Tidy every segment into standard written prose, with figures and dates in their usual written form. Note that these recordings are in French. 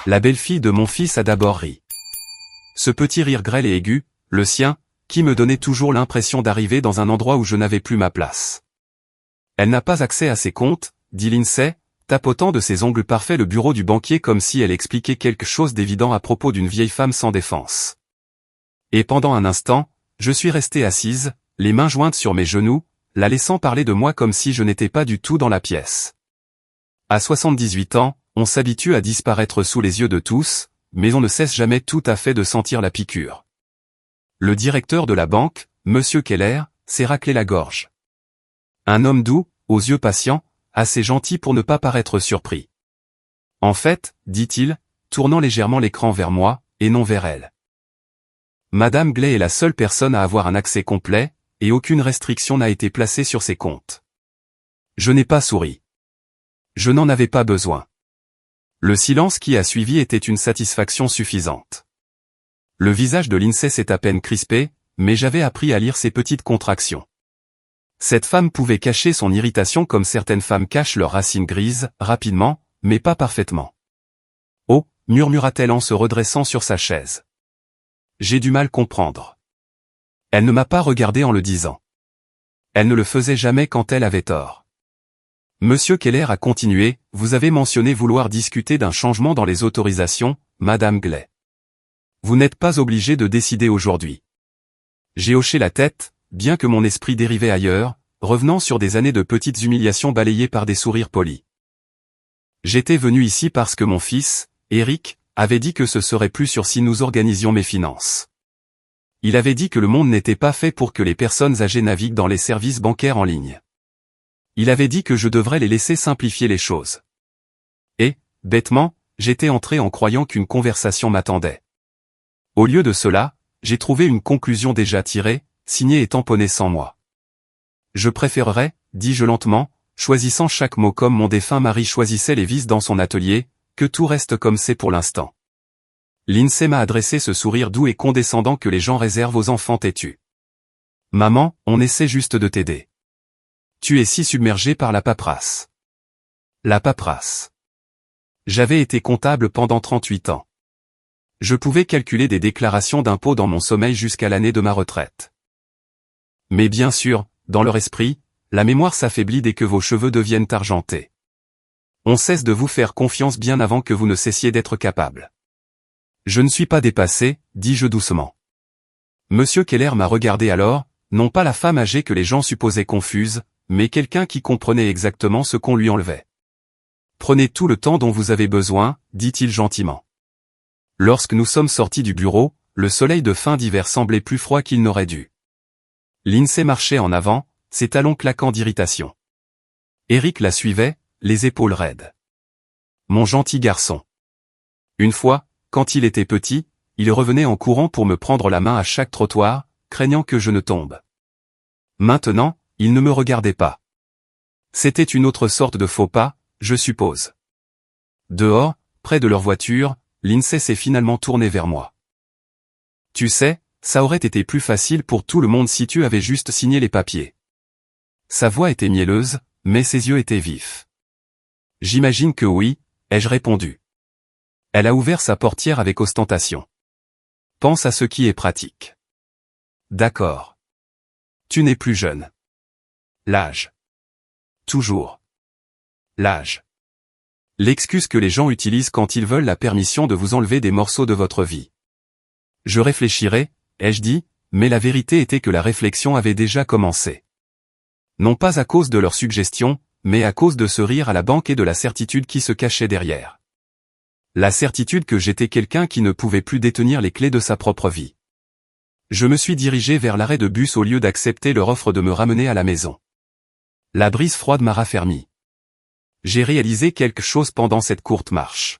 La belle-fille de mon fils a d'abord ri. Ce petit rire grêle et aigu, le sien, qui me donnait toujours l'impression d'arriver dans un endroit où je n'avais plus ma place. Elle n'a pas accès à ses comptes, dit Lindsay, tapotant de ses ongles parfaits le bureau du banquier comme si elle expliquait quelque chose d'évident à propos d'une vieille femme sans défense. Et pendant un instant, je suis resté assise, les mains jointes sur mes genoux, la laissant parler de moi comme si je n'étais pas du tout dans la pièce. À 78 ans, on s'habitue à disparaître sous les yeux de tous, mais on ne cesse jamais tout à fait de sentir la piqûre. Le directeur de la banque, Monsieur Keller, s'est raclé la gorge. Un homme doux, aux yeux patients, assez gentil pour ne pas paraître surpris. En fait, dit-il, tournant légèrement l'écran vers moi, et non vers elle. Madame Gley est la seule personne à avoir un accès complet, et aucune restriction n'a été placée sur ses comptes. Je n'ai pas souri. Je n'en avais pas besoin. Le silence qui a suivi était une satisfaction suffisante. Le visage de Lindsay s'est à peine crispé, mais j'avais appris à lire ses petites contractions. Cette femme pouvait cacher son irritation comme certaines femmes cachent leurs racines grises, rapidement, mais pas parfaitement. « Oh » murmura-t-elle en se redressant sur sa chaise. J'ai du mal comprendre. Elle ne m'a pas regardé en le disant. Elle ne le faisait jamais quand elle avait tort. Monsieur Keller a continué, vous avez mentionné vouloir discuter d'un changement dans les autorisations, Madame Gley. Vous n'êtes pas obligé de décider aujourd'hui. J'ai hoché la tête, bien que mon esprit dérivait ailleurs, revenant sur des années de petites humiliations balayées par des sourires polis. J'étais venu ici parce que mon fils, Eric, avait dit que ce serait plus sûr si nous organisions mes finances. Il avait dit que le monde n'était pas fait pour que les personnes âgées naviguent dans les services bancaires en ligne. Il avait dit que je devrais les laisser simplifier les choses. Et, bêtement, j'étais entré en croyant qu'une conversation m'attendait. Au lieu de cela, j'ai trouvé une conclusion déjà tirée, signée et tamponnée sans moi. Je préférerais, dis-je lentement, choisissant chaque mot comme mon défunt mari choisissait les vis dans son atelier, que tout reste comme c'est pour l'instant. Lindsay m'a adressé ce sourire doux et condescendant que les gens réservent aux enfants têtus. Maman, on essaie juste de t'aider. Tu es si submergée par la paperasse. La paperasse. J'avais été comptable pendant 38 ans. Je pouvais calculer des déclarations d'impôts dans mon sommeil jusqu'à l'année de ma retraite. Mais bien sûr, dans leur esprit, la mémoire s'affaiblit dès que vos cheveux deviennent argentés. On cesse de vous faire confiance bien avant que vous ne cessiez d'être capable. Je ne suis pas dépassé, dis-je doucement. Monsieur Keller m'a regardé alors, non pas la femme âgée que les gens supposaient confuse, mais quelqu'un qui comprenait exactement ce qu'on lui enlevait. Prenez tout le temps dont vous avez besoin, dit-il gentiment. Lorsque nous sommes sortis du bureau, le soleil de fin d'hiver semblait plus froid qu'il n'aurait dû. Lindsay marchait en avant, ses talons claquant d'irritation. Eric la suivait, les épaules raides. Mon gentil garçon. Une fois, quand il était petit, il revenait en courant pour me prendre la main à chaque trottoir, craignant que je ne tombe. Maintenant, il ne me regardait pas. C'était une autre sorte de faux pas, je suppose. Dehors, près de leur voiture, Lindsay s'est finalement tournée vers moi. Tu sais, ça aurait été plus facile pour tout le monde si tu avais juste signé les papiers. Sa voix était mielleuse, mais ses yeux étaient vifs. J'imagine que oui, ai-je répondu. Elle a ouvert sa portière avec ostentation. Pense à ce qui est pratique. D'accord. Tu n'es plus jeune. L'âge. Toujours. L'âge. L'excuse que les gens utilisent quand ils veulent la permission de vous enlever des morceaux de votre vie. Je réfléchirai, ai-je dit, mais la vérité était que la réflexion avait déjà commencé. Non pas à cause de leurs suggestions, mais à cause de ce rire à la banque et de la certitude qui se cachait derrière. La certitude que j'étais quelqu'un qui ne pouvait plus détenir les clés de sa propre vie. Je me suis dirigé vers l'arrêt de bus au lieu d'accepter leur offre de me ramener à la maison. La brise froide m'a raffermi. J'ai réalisé quelque chose pendant cette courte marche.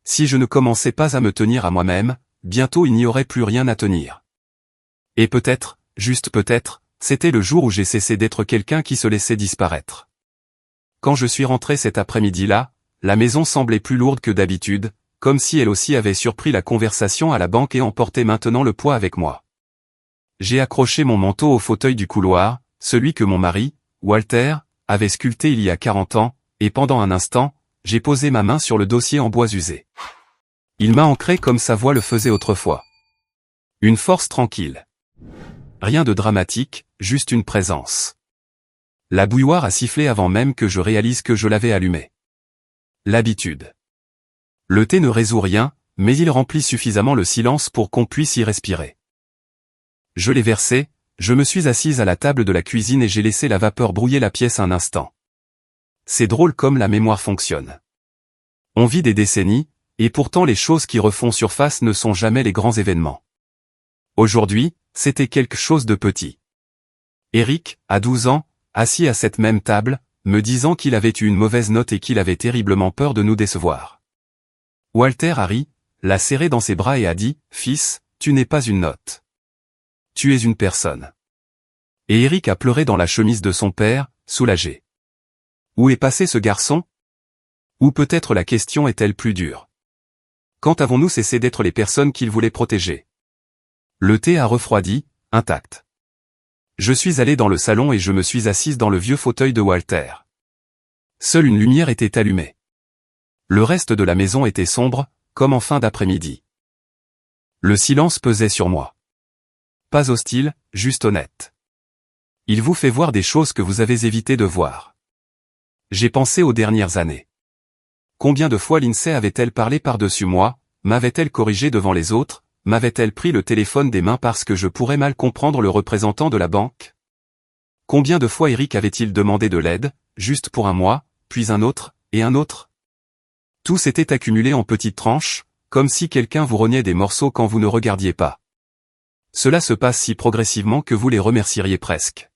Si je ne commençais pas à me tenir à moi-même, bientôt il n'y aurait plus rien à tenir. Et peut-être, juste peut-être, c'était le jour où j'ai cessé d'être quelqu'un qui se laissait disparaître. Quand je suis rentré cet après-midi-là, la maison semblait plus lourde que d'habitude, comme si elle aussi avait surpris la conversation à la banque et emportait maintenant le poids avec moi. J'ai accroché mon manteau au fauteuil du couloir, celui que mon mari, Walter, avait sculpté il y a 40 ans, et pendant un instant, j'ai posé ma main sur le dossier en bois usé. Il m'a ancré comme sa voix le faisait autrefois. Une force tranquille. Rien de dramatique, juste une présence. La bouilloire a sifflé avant même que je réalise que je l'avais allumée. L'habitude. Le thé ne résout rien, mais il remplit suffisamment le silence pour qu'on puisse y respirer. Je l'ai versé, je me suis assise à la table de la cuisine et j'ai laissé la vapeur brouiller la pièce un instant. C'est drôle comme la mémoire fonctionne. On vit des décennies, et pourtant les choses qui refont surface ne sont jamais les grands événements. Aujourd'hui, c'était quelque chose de petit. Eric, à 12 ans, assis à cette même table, me disant qu'il avait eu une mauvaise note et qu'il avait terriblement peur de nous décevoir. Walter a ri, l'a serré dans ses bras et a dit « Fils, tu n'es pas une note. Tu es une personne. » Et Eric a pleuré dans la chemise de son père, soulagé. Où est passé ce garçon? Ou peut-être la question est-elle plus dure? Quand avons-nous cessé d'être les personnes qu'il voulait protéger? Le thé a refroidi, intact. Je suis allé dans le salon et je me suis assise dans le vieux fauteuil de Walter. Seule une lumière était allumée. Le reste de la maison était sombre, comme en fin d'après-midi. Le silence pesait sur moi. Pas hostile, juste honnête. Il vous fait voir des choses que vous avez évité de voir. J'ai pensé aux dernières années. Combien de fois l'INSEE avait-elle parlé par-dessus moi, m'avait-elle corrigé devant les autres, m'avait-elle pris le téléphone des mains parce que je pourrais mal comprendre le représentant de la banque? Combien de fois Eric avait-il demandé de l'aide, juste pour un mois, puis un autre, et un autre? Tout s'était accumulé en petites tranches, comme si quelqu'un vous rognait des morceaux quand vous ne regardiez pas. Cela se passe si progressivement que vous les remercieriez presque.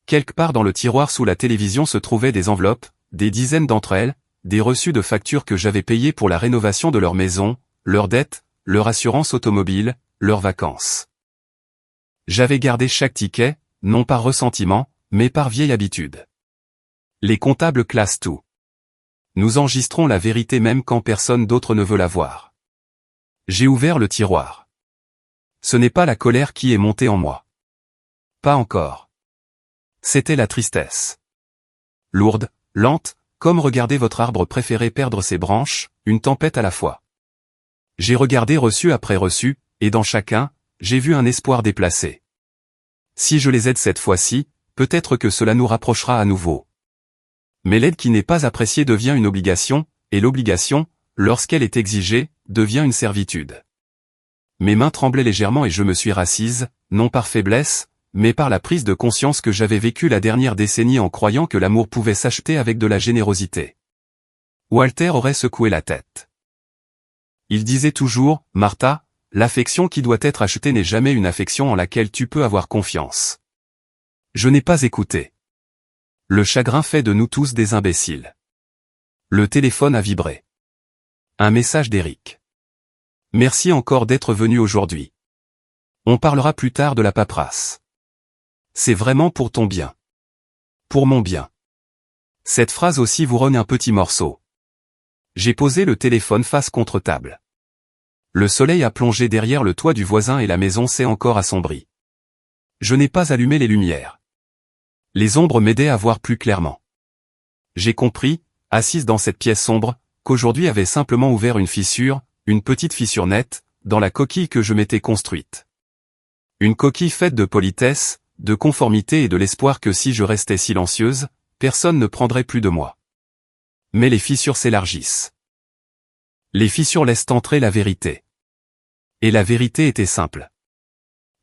Quelque part dans le tiroir sous la télévision se trouvaient des enveloppes, des dizaines d'entre elles, des reçus de factures que j'avais payés pour la rénovation de leur maison, leurs dettes, leur assurance automobile, leurs vacances. J'avais gardé chaque ticket, non par ressentiment, mais par vieille habitude. Les comptables classent tout. Nous enregistrons la vérité même quand personne d'autre ne veut la voir. J'ai ouvert le tiroir. Ce n'est pas la colère qui est montée en moi. Pas encore. C'était la tristesse. Lourde, lente, comme regarder votre arbre préféré perdre ses branches, une tempête à la fois. J'ai regardé reçu après reçu, et dans chacun, j'ai vu un espoir déplacé. Si je les aide cette fois-ci, peut-être que cela nous rapprochera à nouveau. Mais l'aide qui n'est pas appréciée devient une obligation, et l'obligation, lorsqu'elle est exigée, devient une servitude. Mes mains tremblaient légèrement et je me suis rassise, non par faiblesse, mais par la prise de conscience que j'avais vécu la dernière décennie en croyant que l'amour pouvait s'acheter avec de la générosité. Walter aurait secoué la tête. Il disait toujours, « Martha, l'affection qui doit être achetée n'est jamais une affection en laquelle tu peux avoir confiance. » Je n'ai pas écouté. Le chagrin fait de nous tous des imbéciles. Le téléphone a vibré. Un message d'Eric. « Merci encore d'être venu aujourd'hui. On parlera plus tard de la paperasse. C'est vraiment pour ton bien. Pour mon bien. » Cette phrase aussi vous rogne un petit morceau. J'ai posé le téléphone face contre table. Le soleil a plongé derrière le toit du voisin et la maison s'est encore assombrie. Je n'ai pas allumé les lumières. Les ombres m'aidaient à voir plus clairement. J'ai compris, assise dans cette pièce sombre, qu'aujourd'hui avait simplement ouvert une fissure, une petite fissure nette, dans la coquille que je m'étais construite. Une coquille faite de politesse, de conformité et de l'espoir que si je restais silencieuse, personne ne prendrait plus de moi. Mais les fissures s'élargissent. Les fissures laissent entrer la vérité. Et la vérité était simple.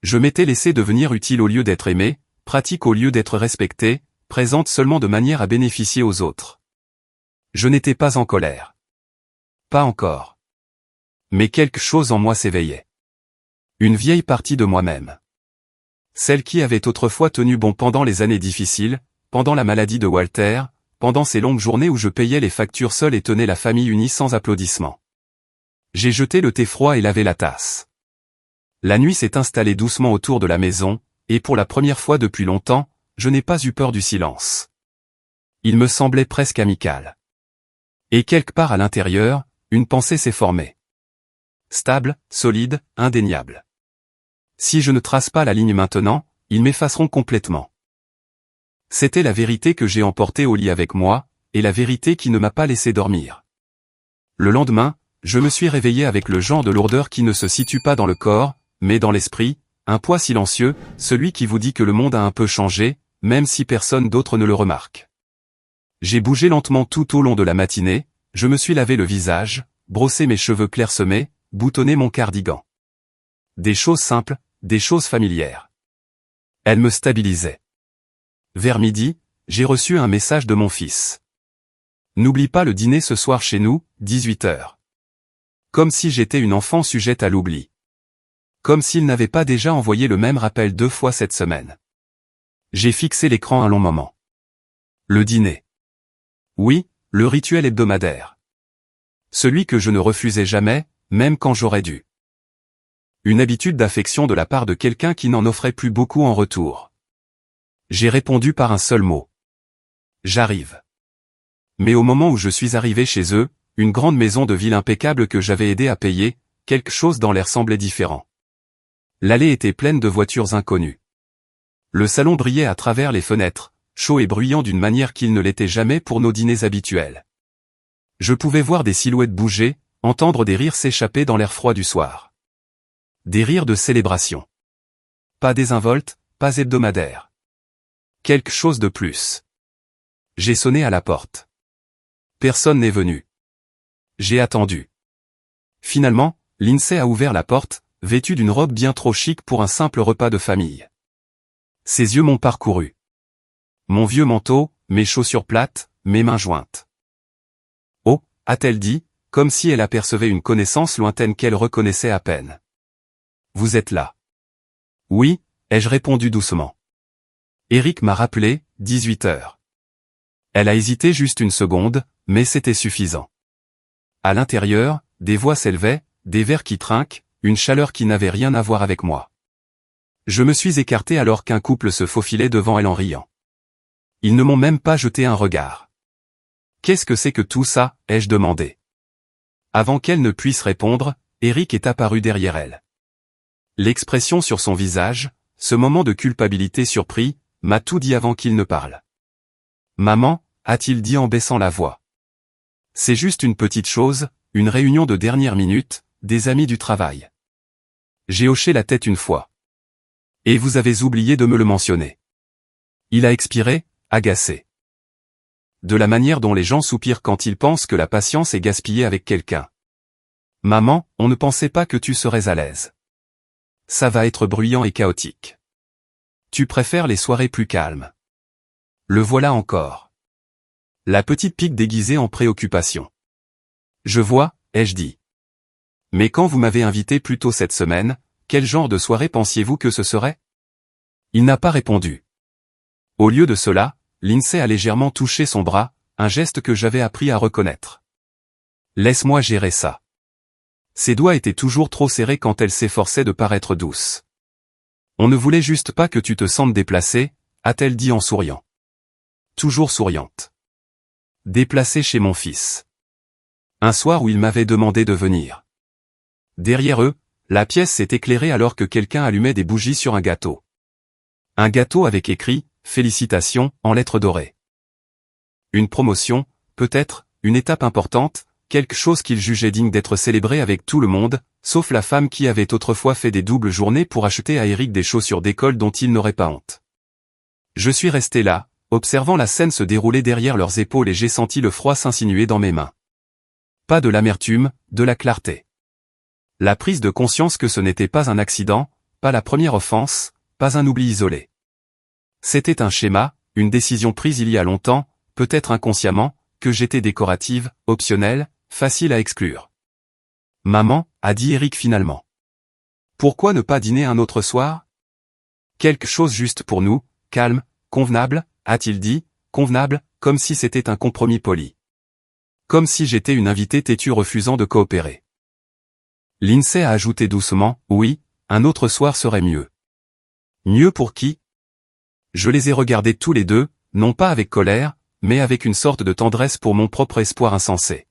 Je m'étais laissé devenir utile au lieu d'être aimé, pratique au lieu d'être respecté, présente seulement de manière à bénéficier aux autres. Je n'étais pas en colère. Pas encore. Mais quelque chose en moi s'éveillait. Une vieille partie de moi-même. Celle qui avait autrefois tenu bon pendant les années difficiles, pendant la maladie de Walter, pendant ces longues journées où je payais les factures seul et tenais la famille unie sans applaudissements. J'ai jeté le thé froid et lavé la tasse. La nuit s'est installée doucement autour de la maison, et pour la première fois depuis longtemps, je n'ai pas eu peur du silence. Il me semblait presque amical. Et quelque part à l'intérieur, une pensée s'est formée. Stable, solide, indéniable. Si je ne trace pas la ligne maintenant, ils m'effaceront complètement. C'était la vérité que j'ai emportée au lit avec moi, et la vérité qui ne m'a pas laissé dormir. Le lendemain, je me suis réveillé avec le genre de lourdeur qui ne se situe pas dans le corps, mais dans l'esprit, un poids silencieux, celui qui vous dit que le monde a un peu changé, même si personne d'autre ne le remarque. J'ai bougé lentement tout au long de la matinée, je me suis lavé le visage, brossé mes cheveux clairsemés, boutonné mon cardigan. Des choses simples, des choses familières. Elles me stabilisaient. Vers midi, j'ai reçu un message de mon fils. N'oublie pas le dîner ce soir chez nous, 18h. Comme si j'étais une enfant sujette à l'oubli. Comme s'il n'avait pas déjà envoyé le même rappel 2 fois cette semaine. J'ai fixé l'écran un long moment. Le dîner. Oui, le rituel hebdomadaire. Celui que je ne refusais jamais, même quand j'aurais dû. Une habitude d'affection de la part de quelqu'un qui n'en offrait plus beaucoup en retour. J'ai répondu par un seul mot. J'arrive. Mais au moment où je suis arrivé chez eux, une grande maison de ville impeccable que j'avais aidé à payer, quelque chose dans l'air semblait différent. L'allée était pleine de voitures inconnues. Le salon brillait à travers les fenêtres, chaud et bruyant d'une manière qu'il ne l'était jamais pour nos dîners habituels. Je pouvais voir des silhouettes bouger, entendre des rires s'échapper dans l'air froid du soir. Des rires de célébration. Pas désinvoltes, pas hebdomadaires. Quelque chose de plus. J'ai sonné à la porte. Personne n'est venu. J'ai attendu. Finalement, Lindsay a ouvert la porte, vêtue d'une robe bien trop chic pour un simple repas de famille. Ses yeux m'ont parcouru. Mon vieux manteau, mes chaussures plates, mes mains jointes. Oh, a-t-elle dit, comme si elle apercevait une connaissance lointaine qu'elle reconnaissait à peine. Vous êtes là. Oui, ai-je répondu doucement. Eric m'a rappelé, 18h. Elle a hésité juste une seconde, mais c'était suffisant. À l'intérieur, des voix s'élevaient, des verres qui trinquent, une chaleur qui n'avait rien à voir avec moi. Je me suis écarté alors qu'un couple se faufilait devant elle en riant. Ils ne m'ont même pas jeté un regard. Qu'est-ce que c'est que tout ça, ai-je demandé. Avant qu'elle ne puisse répondre, Eric est apparu derrière elle. L'expression sur son visage, ce moment de culpabilité surpris, m'a tout dit avant qu'il ne parle. Maman, a-t-il dit en baissant la voix. C'est juste une petite chose, une réunion de dernière minute, des amis du travail. J'ai hoché la tête une fois. Et vous avez oublié de me le mentionner. Il a expiré, agacé. De la manière dont les gens soupirent quand ils pensent que la patience est gaspillée avec quelqu'un. Maman, on ne pensait pas que tu serais à l'aise. Ça va être bruyant et chaotique. Tu préfères les soirées plus calmes. Le voilà encore. La petite pique déguisée en préoccupation. Je vois, ai-je dit. Mais quand vous m'avez invité plus tôt cette semaine, quel genre de soirée pensiez-vous que ce serait? Il n'a pas répondu. Au lieu de cela, Lindsay a légèrement touché son bras, un geste que j'avais appris à reconnaître. Laisse-moi gérer ça. Ses doigts étaient toujours trop serrés quand elle s'efforçait de paraître douce. On ne voulait juste pas que tu te sentes déplacée, a-t-elle dit en souriant. Toujours souriante. Déplacée chez mon fils. Un soir où il m'avait demandé de venir. Derrière eux, la pièce s'est éclairée alors que quelqu'un allumait des bougies sur un gâteau. Un gâteau avec écrit « Félicitations » en lettres dorées. Une promotion, peut-être, une étape importante, quelque chose qu'il jugeait digne d'être célébré avec tout le monde, sauf la femme qui avait autrefois fait des doubles journées pour acheter à Eric des chaussures d'école dont il n'aurait pas honte. Je suis resté là, observant la scène se dérouler derrière leurs épaules et j'ai senti le froid s'insinuer dans mes mains. Pas de l'amertume, de la clarté. La prise de conscience que ce n'était pas un accident, pas la première offense, pas un oubli isolé. C'était un schéma, une décision prise il y a longtemps, peut-être inconsciemment, que j'étais décorative, optionnelle, facile à exclure. Maman, a dit Eric finalement. Pourquoi ne pas dîner un autre soir? Quelque chose juste pour nous, calme, convenable, a-t-il dit, convenable, comme si c'était un compromis poli. Comme si j'étais une invitée têtue refusant de coopérer. Lindsay a ajouté doucement, oui, un autre soir serait mieux. Mieux pour qui? Je les ai regardés tous les deux, non pas avec colère, mais avec une sorte de tendresse pour mon propre espoir insensé.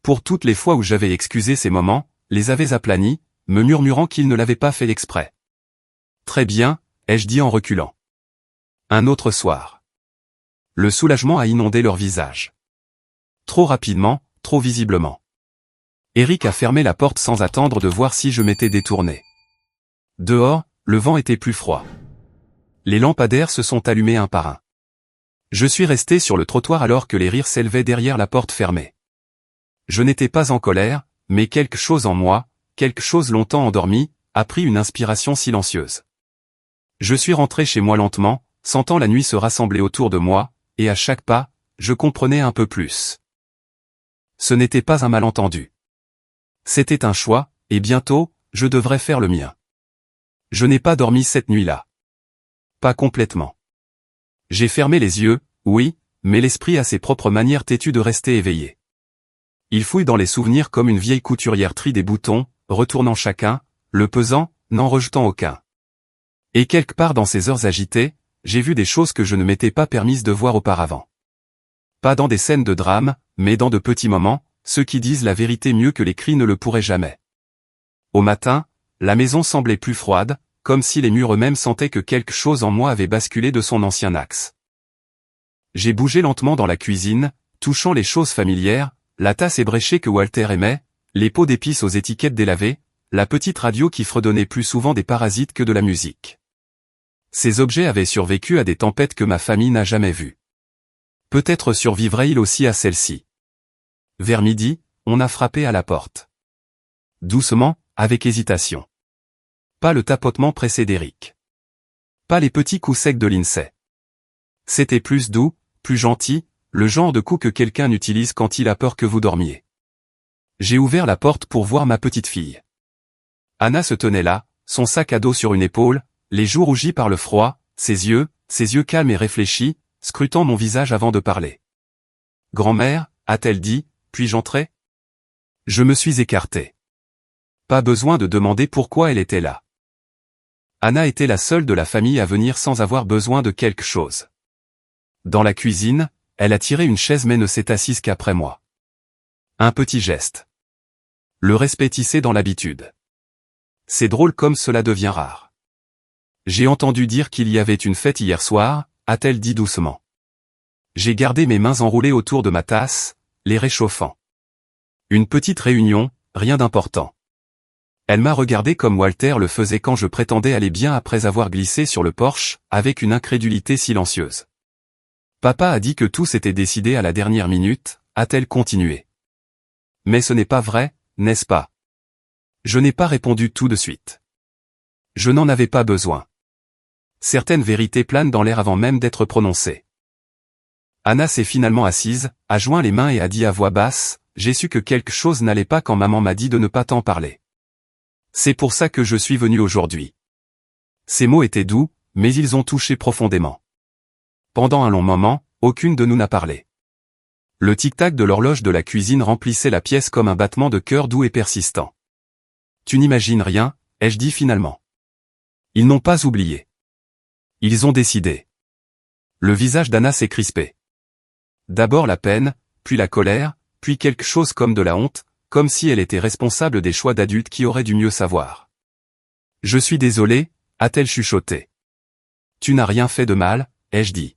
Pour toutes les fois où j'avais excusé ces moments, les avais aplanis, me murmurant qu'ils ne l'avaient pas fait exprès. Très bien, ai-je dit en reculant. Un autre soir. Le soulagement a inondé leur visage. Trop rapidement, trop visiblement. Eric a fermé la porte sans attendre de voir si je m'étais détourné. Dehors, le vent était plus froid. Les lampadaires se sont allumés un par un. Je suis resté sur le trottoir alors que les rires s'élevaient derrière la porte fermée. Je n'étais pas en colère, mais quelque chose en moi, quelque chose longtemps endormi, a pris une inspiration silencieuse. Je suis rentré chez moi lentement, sentant la nuit se rassembler autour de moi, et à chaque pas, je comprenais un peu plus. Ce n'était pas un malentendu. C'était un choix, et bientôt, je devrais faire le mien. Je n'ai pas dormi cette nuit-là. Pas complètement. J'ai fermé les yeux, oui, mais l'esprit a ses propres manières têtues de rester éveillé. Il fouille dans les souvenirs comme une vieille couturière trie des boutons, retournant chacun, le pesant, n'en rejetant aucun. Et quelque part dans ces heures agitées, j'ai vu des choses que je ne m'étais pas permise de voir auparavant. Pas dans des scènes de drame, mais dans de petits moments, ceux qui disent la vérité mieux que les cris ne le pourraient jamais. Au matin, la maison semblait plus froide, comme si les murs eux-mêmes sentaient que quelque chose en moi avait basculé de son ancien axe. J'ai bougé lentement dans la cuisine, touchant les choses familières, la tasse ébréchée que Walter aimait, les pots d'épices aux étiquettes délavées, la petite radio qui fredonnait plus souvent des parasites que de la musique. Ces objets avaient survécu à des tempêtes que ma famille n'a jamais vues. Peut-être survivrait-il aussi à celle-ci. Vers midi, on a frappé à la porte. Doucement, avec hésitation. Pas le tapotement pressé d'Eric. Pas les petits coups secs de Lindsay. C'était plus doux, plus gentil, le genre de coup que quelqu'un utilise quand il a peur que vous dormiez. J'ai ouvert la porte pour voir ma petite fille. Anna se tenait là, son sac à dos sur une épaule, les joues rougies par le froid, ses yeux calmes et réfléchis, scrutant mon visage avant de parler. « Grand-mère » a-t-elle dit, « puis-je entrer ?» Je me suis écarté. Pas besoin de demander pourquoi elle était là. Anna était la seule de la famille à venir sans avoir besoin de quelque chose. Dans la cuisine, elle a tiré une chaise mais ne s'est assise qu'après moi. Un petit geste. Le respect tissé dans l'habitude. C'est drôle comme cela devient rare. J'ai entendu dire qu'il y avait une fête hier soir, a-t-elle dit doucement. J'ai gardé mes mains enroulées autour de ma tasse, les réchauffant. Une petite réunion, rien d'important. Elle m'a regardé comme Walter le faisait quand je prétendais aller bien après avoir glissé sur le porche, avec une incrédulité silencieuse. Papa a dit que tout s'était décidé à la dernière minute, a-t-elle continué. Mais ce n'est pas vrai, n'est-ce pas? Je n'ai pas répondu tout de suite. Je n'en avais pas besoin. Certaines vérités planent dans l'air avant même d'être prononcées. Anna s'est finalement assise, a joint les mains et a dit à voix basse, « J'ai su que quelque chose n'allait pas quand maman m'a dit de ne pas t'en parler. C'est pour ça que je suis venu aujourd'hui. » Ces mots étaient doux, mais ils ont touché profondément. Pendant un long moment, aucune de nous n'a parlé. Le tic-tac de l'horloge de la cuisine remplissait la pièce comme un battement de cœur doux et persistant. « Tu n'imagines rien » ai-je dit finalement. Ils n'ont pas oublié. Ils ont décidé. Le visage d'Anna s'est crispé. D'abord la peine, puis la colère, puis quelque chose comme de la honte, comme si elle était responsable des choix d'adultes qui auraient dû mieux savoir. « Je suis désolé » a-t-elle chuchoté. « Tu n'as rien fait de mal » ai-je dit.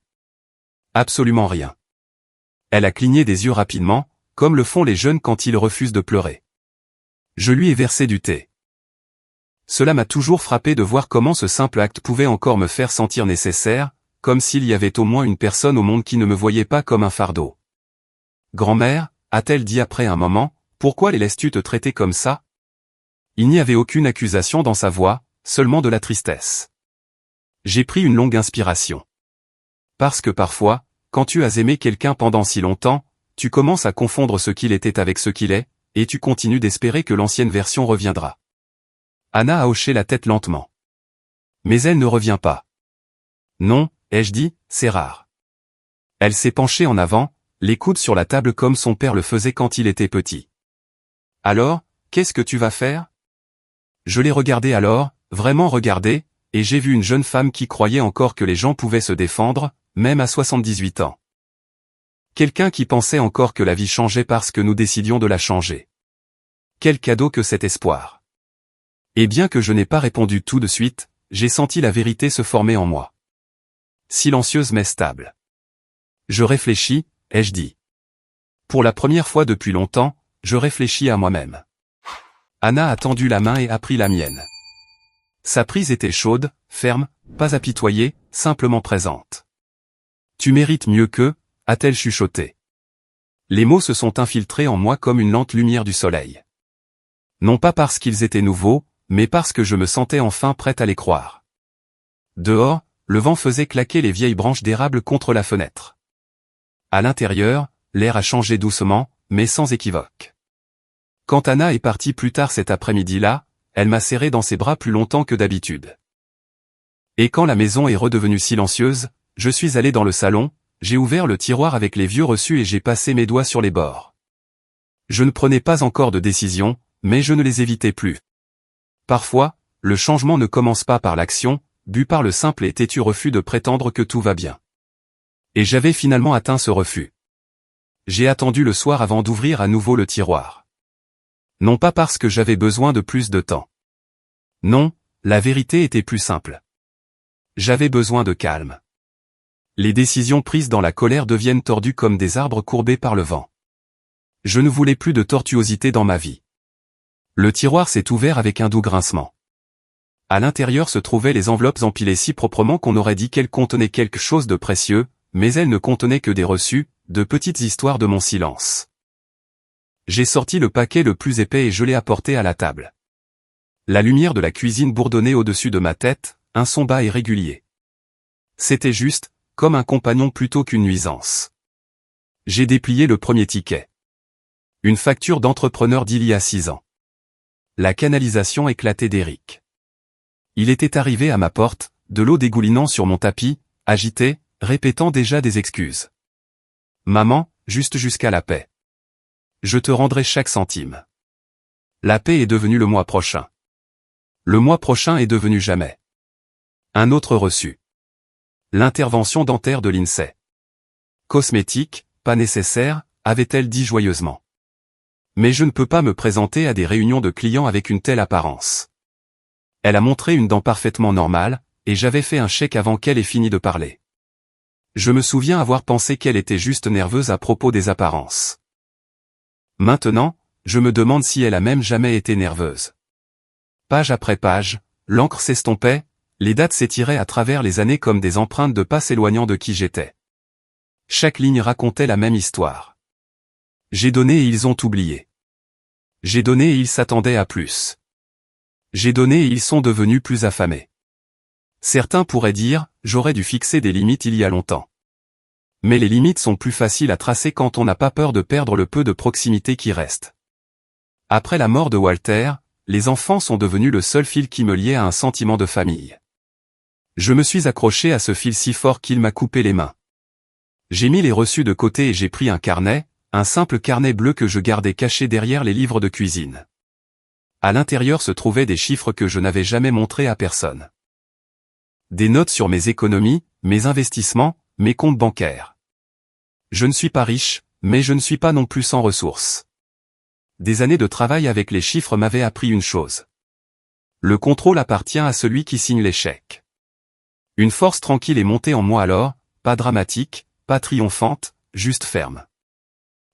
Absolument rien. Elle a cligné des yeux rapidement, comme le font les jeunes quand ils refusent de pleurer. Je lui ai versé du thé. Cela m'a toujours frappé de voir comment ce simple acte pouvait encore me faire sentir nécessaire, comme s'il y avait au moins une personne au monde qui ne me voyait pas comme un fardeau. « Grand-mère » a-t-elle dit après un moment, « pourquoi les laisses-tu te traiter comme ça ?» Il n'y avait aucune accusation dans sa voix, seulement de la tristesse. J'ai pris une longue inspiration. Parce que parfois, quand tu as aimé quelqu'un pendant si longtemps, tu commences à confondre ce qu'il était avec ce qu'il est, et tu continues d'espérer que l'ancienne version reviendra. Anna a hoché la tête lentement. Mais elle ne revient pas. Non, ai-je dit, c'est rare. Elle s'est penchée en avant, les coudes sur la table comme son père le faisait quand il était petit. Alors, qu'est-ce que tu vas faire? Je l'ai regardé alors, vraiment regardé, et j'ai vu une jeune femme qui croyait encore que les gens pouvaient se défendre, même à 78 ans. Quelqu'un qui pensait encore que la vie changeait parce que nous décidions de la changer. Quel cadeau que cet espoir. Et bien que je n'ai pas répondu tout de suite, j'ai senti la vérité se former en moi. Silencieuse mais stable. Je réfléchis, ai-je dit. Pour la première fois depuis longtemps, je réfléchis à moi-même. Anna a tendu la main et a pris la mienne. Sa prise était chaude, ferme, pas apitoyée, simplement présente. Tu mérites mieux que, a-t-elle chuchoté. Les mots se sont infiltrés en moi comme une lente lumière du soleil. Non pas parce qu'ils étaient nouveaux, mais parce que je me sentais enfin prête à les croire. Dehors, le vent faisait claquer les vieilles branches d'érable contre la fenêtre. À l'intérieur, l'air a changé doucement, mais sans équivoque. Quand Anna est partie plus tard cet après-midi-là, elle m'a serré dans ses bras plus longtemps que d'habitude. Et quand la maison est redevenue silencieuse, je suis allé dans le salon, j'ai ouvert le tiroir avec les vieux reçus et j'ai passé mes doigts sur les bords. Je ne prenais pas encore de décision, mais je ne les évitais plus. Parfois, le changement ne commence pas par l'action, bu par le simple et têtu refus de prétendre que tout va bien. Et j'avais finalement atteint ce refus. J'ai attendu le soir avant d'ouvrir à nouveau le tiroir. Non pas parce que j'avais besoin de plus de temps. Non, la vérité était plus simple. J'avais besoin de calme. Les décisions prises dans la colère deviennent tordues comme des arbres courbés par le vent. Je ne voulais plus de tortuosité dans ma vie. Le tiroir s'est ouvert avec un doux grincement. À l'intérieur se trouvaient les enveloppes empilées si proprement qu'on aurait dit qu'elles contenaient quelque chose de précieux, mais elles ne contenaient que des reçus, de petites histoires de mon silence. J'ai sorti le paquet le plus épais et je l'ai apporté à la table. La lumière de la cuisine bourdonnait au-dessus de ma tête, un son bas et régulier. C'était juste, comme un compagnon plutôt qu'une nuisance. J'ai déplié le premier ticket. Une facture d'entrepreneur d'il y a 6 ans. La canalisation éclatée d'Éric. Il était arrivé à ma porte, de l'eau dégoulinant sur mon tapis, agité, répétant déjà des excuses. Maman, juste jusqu'à la paix. Je te rendrai chaque centime. La paix est devenue le mois prochain. Le mois prochain est devenu jamais. Un autre reçu. L'intervention dentaire de l'INSEE. Cosmétique, pas nécessaire, avait-elle dit joyeusement. Mais je ne peux pas me présenter à des réunions de clients avec une telle apparence. Elle a montré une dent parfaitement normale, et j'avais fait un chèque avant qu'elle ait fini de parler. Je me souviens avoir pensé qu'elle était juste nerveuse à propos des apparences. Maintenant, je me demande si elle a même jamais été nerveuse. Page après page, l'encre s'estompait, les dates s'étiraient à travers les années comme des empreintes de pas s'éloignant de qui j'étais. Chaque ligne racontait la même histoire. J'ai donné et ils ont oublié. J'ai donné et ils s'attendaient à plus. J'ai donné et ils sont devenus plus affamés. Certains pourraient dire, j'aurais dû fixer des limites il y a longtemps. Mais les limites sont plus faciles à tracer quand on n'a pas peur de perdre le peu de proximité qui reste. Après la mort de Walter, les enfants sont devenus le seul fil qui me liait à un sentiment de famille. Je me suis accroché à ce fil si fort qu'il m'a coupé les mains. J'ai mis les reçus de côté et j'ai pris un carnet, un simple carnet bleu que je gardais caché derrière les livres de cuisine. À l'intérieur se trouvaient des chiffres que je n'avais jamais montrés à personne. Des notes sur mes économies, mes investissements, mes comptes bancaires. Je ne suis pas riche, mais je ne suis pas non plus sans ressources. Des années de travail avec les chiffres m'avaient appris une chose. Le contrôle appartient à celui qui signe les chèques. Une force tranquille est montée en moi alors, pas dramatique, pas triomphante, juste ferme.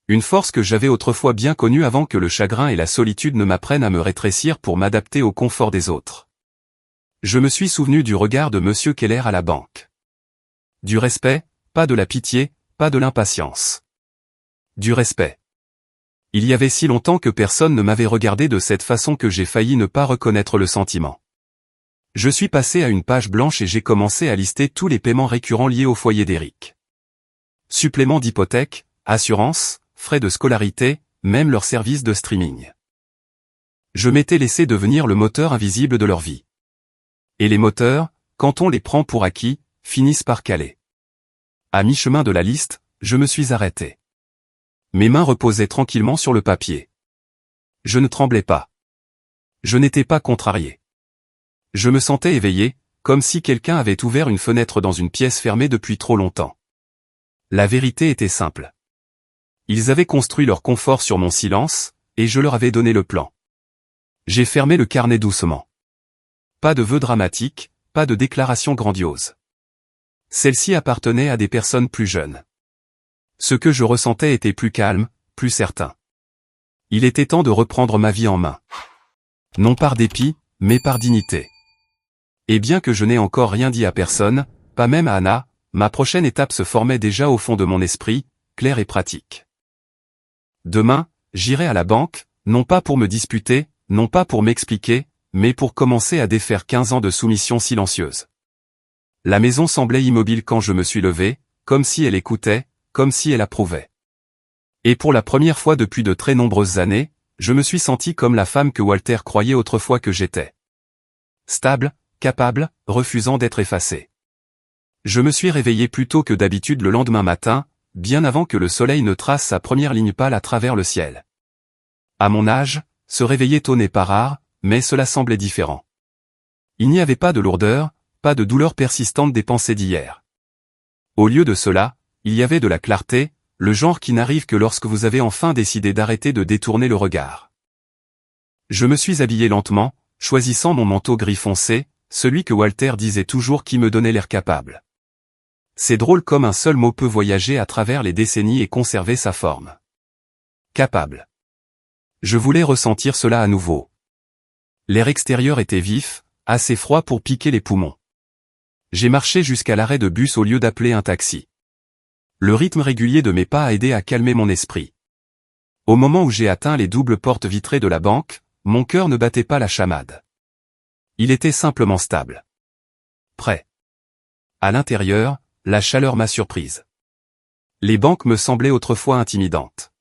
Une force que j'avais autrefois bien connue avant que le chagrin et la solitude ne m'apprennent à me rétrécir pour m'adapter au confort des autres. Je me suis souvenu du regard de Monsieur Keller à la banque. Du respect, pas de la pitié, pas de l'impatience. Du respect. Il y avait si longtemps que personne ne m'avait regardé de cette façon que j'ai failli ne pas reconnaître le sentiment. Je suis passé à une page blanche et j'ai commencé à lister tous les paiements récurrents liés au foyer d'Éric. Suppléments d'hypothèque, assurance, frais de scolarité, même leurs services de streaming. Je m'étais laissé devenir le moteur invisible de leur vie. Et les moteurs, quand on les prend pour acquis, finissent par caler. À mi-chemin de la liste, je me suis arrêté. Mes mains reposaient tranquillement sur le papier. Je ne tremblais pas. Je n'étais pas contrarié. Je me sentais éveillé, comme si quelqu'un avait ouvert une fenêtre dans une pièce fermée depuis trop longtemps. La vérité était simple. Ils avaient construit leur confort sur mon silence, et je leur avais donné le plan. J'ai fermé le carnet doucement. Pas de vœux dramatiques, pas de déclaration grandiose. Celle-ci appartenait à des personnes plus jeunes. Ce que je ressentais était plus calme, plus certain. Il était temps de reprendre ma vie en main. Non par dépit, mais par dignité. Et bien que je n'ai encore rien dit à personne, pas même à Anna, ma prochaine étape se formait déjà au fond de mon esprit, claire et pratique. Demain, j'irai à la banque, non pas pour me disputer, non pas pour m'expliquer, mais pour commencer à défaire 15 ans de soumission silencieuse. La maison semblait immobile quand je me suis levé, comme si elle écoutait, comme si elle approuvait. Et pour la première fois depuis de très nombreuses années, je me suis senti comme la femme que Walter croyait autrefois que j'étais. Stable, capable, refusant d'être effacée. Je me suis réveillé plus tôt que d'habitude le lendemain matin, bien avant que le soleil ne trace sa première ligne pâle à travers le ciel. À mon âge, se réveiller tôt n'est pas rare, mais cela semblait différent. Il n'y avait pas de lourdeur, pas de douleur persistante des pensées d'hier. Au lieu de cela, il y avait de la clarté, le genre qui n'arrive que lorsque vous avez enfin décidé d'arrêter de détourner le regard. Je me suis habillé lentement, choisissant mon manteau gris foncé, celui que Walter disait toujours qui me donnait l'air capable. C'est drôle comme un seul mot peut voyager à travers les décennies et conserver sa forme. Capable. Je voulais ressentir cela à nouveau. L'air extérieur était vif, assez froid pour piquer les poumons. J'ai marché jusqu'à l'arrêt de bus au lieu d'appeler un taxi. Le rythme régulier de mes pas a aidé à calmer mon esprit. Au moment où j'ai atteint les doubles portes vitrées de la banque, mon cœur ne battait pas la chamade. Il était simplement stable. Prêt. À l'intérieur, la chaleur m'a surprise. Les banques me semblaient autrefois intimidantes.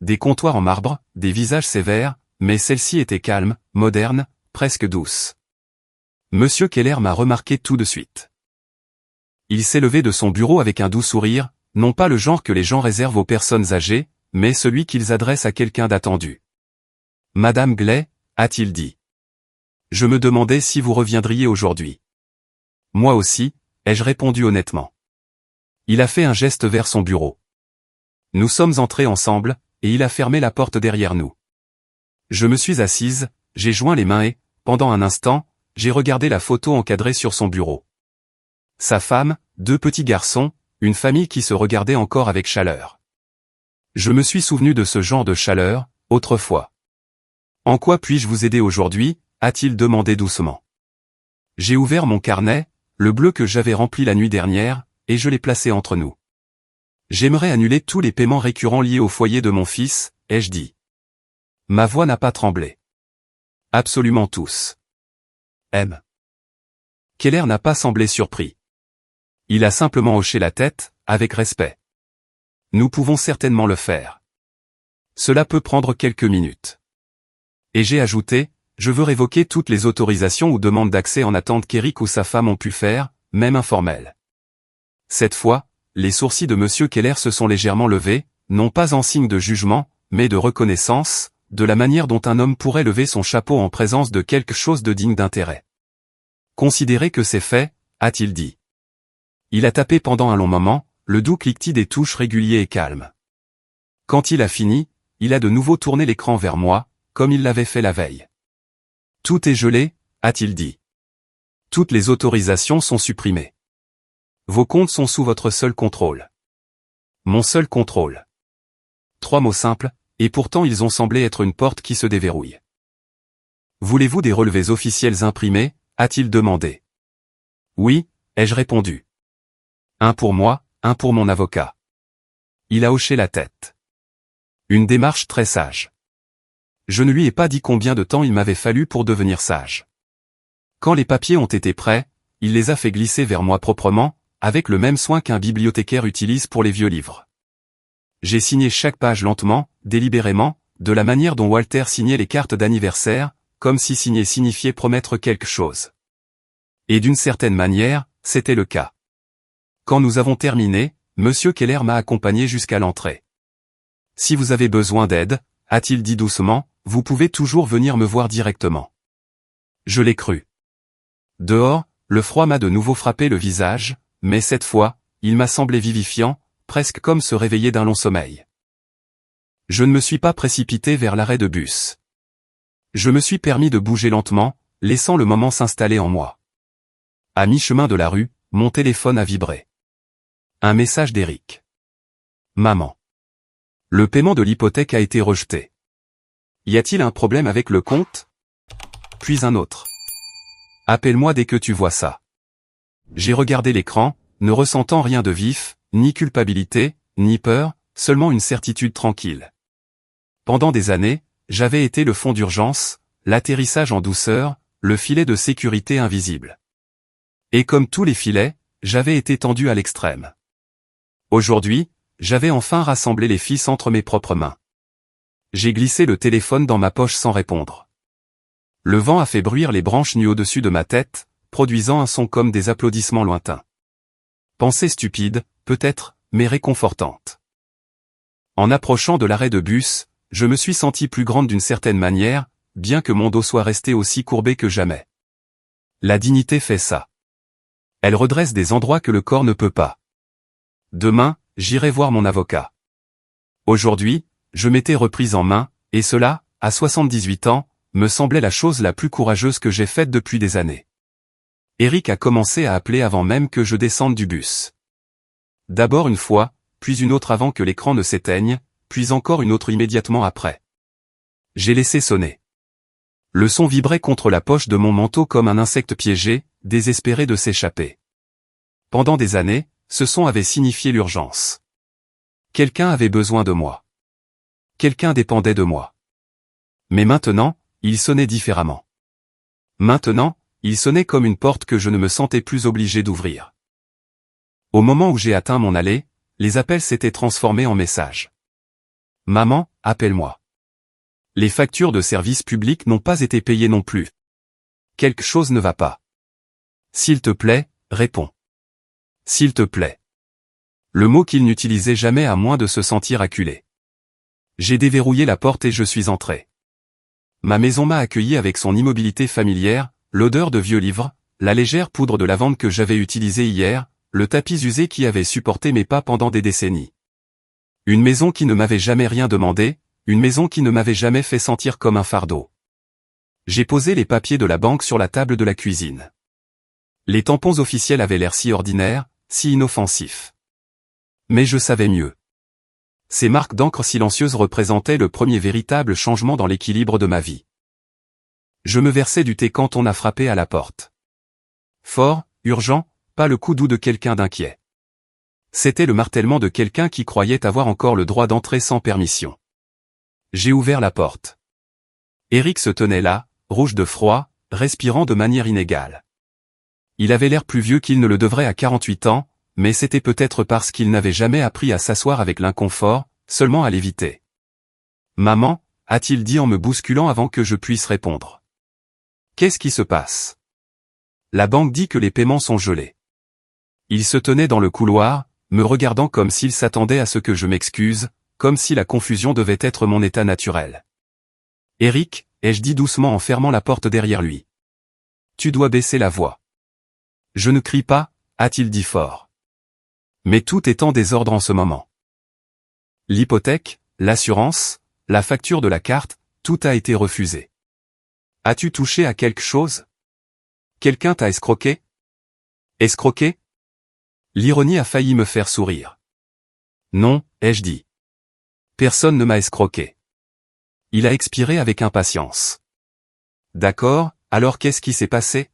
Des comptoirs en marbre, des visages sévères, mais celle-ci était calme, moderne, presque douce. Monsieur Keller m'a remarqué tout de suite. Il s'est levé de son bureau avec un doux sourire, non pas le genre que les gens réservent aux personnes âgées, mais celui qu'ils adressent à quelqu'un d'attendu. « Madame Gley » a-t-il dit. « Je me demandais si vous reviendriez aujourd'hui. »« Moi aussi » ai-je répondu honnêtement. Il a fait un geste vers son bureau. Nous sommes entrés ensemble, et il a fermé la porte derrière nous. Je me suis assise, j'ai joint les mains et, pendant un instant, j'ai regardé la photo encadrée sur son bureau. Sa femme, 2 petits garçons, une famille qui se regardait encore avec chaleur. Je me suis souvenu de ce genre de chaleur, autrefois. « En quoi puis-je vous aider aujourd'hui » a-t-il demandé doucement. J'ai ouvert mon carnet, le bleu que j'avais rempli la nuit dernière, et je l'ai placé entre nous. J'aimerais annuler tous les paiements récurrents liés au foyer de mon fils, ai-je dit. Ma voix n'a pas tremblé. Absolument tous. M. Keller n'a pas semblé surpris. Il a simplement hoché la tête, avec respect. Nous pouvons certainement le faire. Cela peut prendre quelques minutes. Et j'ai ajouté, je veux révoquer toutes les autorisations ou demandes d'accès en attente qu'Eric ou sa femme ont pu faire, même informelles. Cette fois, les sourcils de Monsieur Keller se sont légèrement levés, non pas en signe de jugement, mais de reconnaissance, de la manière dont un homme pourrait lever son chapeau en présence de quelque chose de digne d'intérêt. Considérez que c'est fait, a-t-il dit. Il a tapé pendant un long moment, le doux cliquetis des touches régulier et calme. Quand il a fini, il a de nouveau tourné l'écran vers moi, comme il l'avait fait la veille. Tout est gelé, a-t-il dit. Toutes les autorisations sont supprimées. Vos comptes sont sous votre seul contrôle. Mon seul contrôle. 3 mots simples, et pourtant ils ont semblé être une porte qui se déverrouille. Voulez-vous des relevés officiels imprimés, a-t-il demandé. Oui, ai-je répondu. Un pour moi, un pour mon avocat. Il a hoché la tête. Une démarche très sage. Je ne lui ai pas dit combien de temps il m'avait fallu pour devenir sage. Quand les papiers ont été prêts, il les a fait glisser vers moi proprement, avec le même soin qu'un bibliothécaire utilise pour les vieux livres. J'ai signé chaque page lentement, délibérément, de la manière dont Walter signait les cartes d'anniversaire, comme si signer signifiait promettre quelque chose. Et d'une certaine manière, c'était le cas. Quand nous avons terminé, Monsieur Keller m'a accompagné jusqu'à l'entrée. Si vous avez besoin d'aide, a-t-il dit doucement, vous pouvez toujours venir me voir directement. Je l'ai cru. Dehors, le froid m'a de nouveau frappé le visage, mais cette fois, il m'a semblé vivifiant, presque comme se réveiller d'un long sommeil. Je ne me suis pas précipité vers l'arrêt de bus. Je me suis permis de bouger lentement, laissant le moment s'installer en moi. À mi-chemin de la rue, mon téléphone a vibré. Un message d'Eric. Maman. Le paiement de l'hypothèque a été rejeté. Y a-t-il un problème avec le compte? Puis un autre. Appelle-moi dès que tu vois ça. J'ai regardé l'écran, ne ressentant rien de vif, ni culpabilité, ni peur, seulement une certitude tranquille. Pendant des années, j'avais été le fond d'urgence, l'atterrissage en douceur, le filet de sécurité invisible. Et comme tous les filets, j'avais été tendu à l'extrême. Aujourd'hui, j'avais enfin rassemblé les fils entre mes propres mains. J'ai glissé le téléphone dans ma poche sans répondre. Le vent a fait bruire les branches nues au-dessus de ma tête, produisant un son comme des applaudissements lointains. Pensée stupide, peut-être, mais réconfortante. En approchant de l'arrêt de bus, je me suis senti plus grande d'une certaine manière, bien que mon dos soit resté aussi courbé que jamais. La dignité fait ça. Elle redresse des endroits que le corps ne peut pas. Demain, j'irai voir mon avocat. Aujourd'hui, je m'étais reprise en main, et cela, à 78 ans, me semblait la chose la plus courageuse que j'ai faite depuis des années. Eric a commencé à appeler avant même que je descende du bus. D'abord une fois, puis une autre avant que l'écran ne s'éteigne, puis encore une autre immédiatement après. J'ai laissé sonner. Le son vibrait contre la poche de mon manteau comme un insecte piégé, désespéré de s'échapper. Pendant des années, ce son avait signifié l'urgence. Quelqu'un avait besoin de moi. Quelqu'un dépendait de moi. Mais maintenant, il sonnait différemment. Maintenant, il sonnait comme une porte que je ne me sentais plus obligé d'ouvrir. Au moment où j'ai atteint mon allée, les appels s'étaient transformés en messages. Maman, appelle-moi. Les factures de service public n'ont pas été payées non plus. Quelque chose ne va pas. S'il te plaît, réponds. S'il te plaît. Le mot qu'il n'utilisait jamais à moins de se sentir acculé. J'ai déverrouillé la porte et je suis entré. Ma maison m'a accueilli avec son immobilité familière, l'odeur de vieux livres, la légère poudre de lavande que j'avais utilisée hier, le tapis usé qui avait supporté mes pas pendant des décennies. Une maison qui ne m'avait jamais rien demandé, une maison qui ne m'avait jamais fait sentir comme un fardeau. J'ai posé les papiers de la banque sur la table de la cuisine. Les tampons officiels avaient l'air si ordinaires, si inoffensifs. Mais je savais mieux. Ces marques d'encre silencieuses représentaient le premier véritable changement dans l'équilibre de ma vie. Je me versais du thé quand on a frappé à la porte. Fort, urgent, pas le coup doux de quelqu'un d'inquiet. C'était le martèlement de quelqu'un qui croyait avoir encore le droit d'entrer sans permission. J'ai ouvert la porte. Eric se tenait là, rouge de froid, respirant de manière inégale. Il avait l'air plus vieux qu'il ne le devrait à 48 ans, mais c'était peut-être parce qu'il n'avait jamais appris à s'asseoir avec l'inconfort, seulement à l'éviter. « Maman » a-t-il dit en me bousculant avant que je puisse répondre. « Qu'est-ce qui se passe ?» La banque dit que les paiements sont gelés. Il se tenait dans le couloir, me regardant comme s'il s'attendait à ce que je m'excuse, comme si la confusion devait être mon état naturel. « Eric » ai-je dit doucement en fermant la porte derrière lui. « Tu dois baisser la voix. »« Je ne crie pas » a-t-il dit fort. Mais tout est en désordre en ce moment. L'hypothèque, l'assurance, la facture de la carte, tout a été refusé. As-tu touché à quelque chose? Quelqu'un t'a escroqué? Escroqué? L'ironie a failli me faire sourire. Non, ai-je dit. Personne ne m'a escroqué. Il a expiré avec impatience. D'accord, alors qu'est-ce qui s'est passé?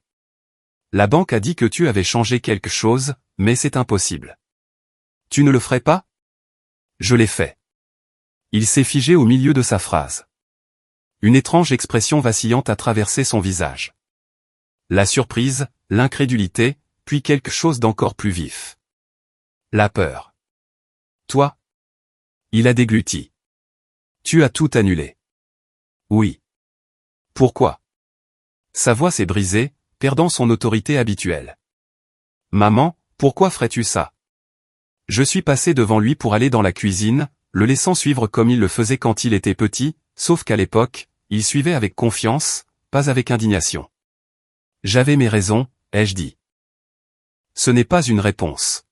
La banque a dit que tu avais changé quelque chose, mais c'est impossible. Tu ne le ferais pas? Je l'ai fait. Il s'est figé au milieu de sa phrase. Une étrange expression vacillante a traversé son visage. La surprise, l'incrédulité, puis quelque chose d'encore plus vif. La peur. Toi? Il a dégluti. Tu as tout annulé. Oui. Pourquoi? Sa voix s'est brisée, perdant son autorité habituelle. Maman, pourquoi ferais-tu ça? Je suis passé devant lui pour aller dans la cuisine, le laissant suivre comme il le faisait quand il était petit, sauf qu'à l'époque, il suivait avec confiance, pas avec indignation. J'avais mes raisons, ai-je dit. Ce n'est pas une réponse.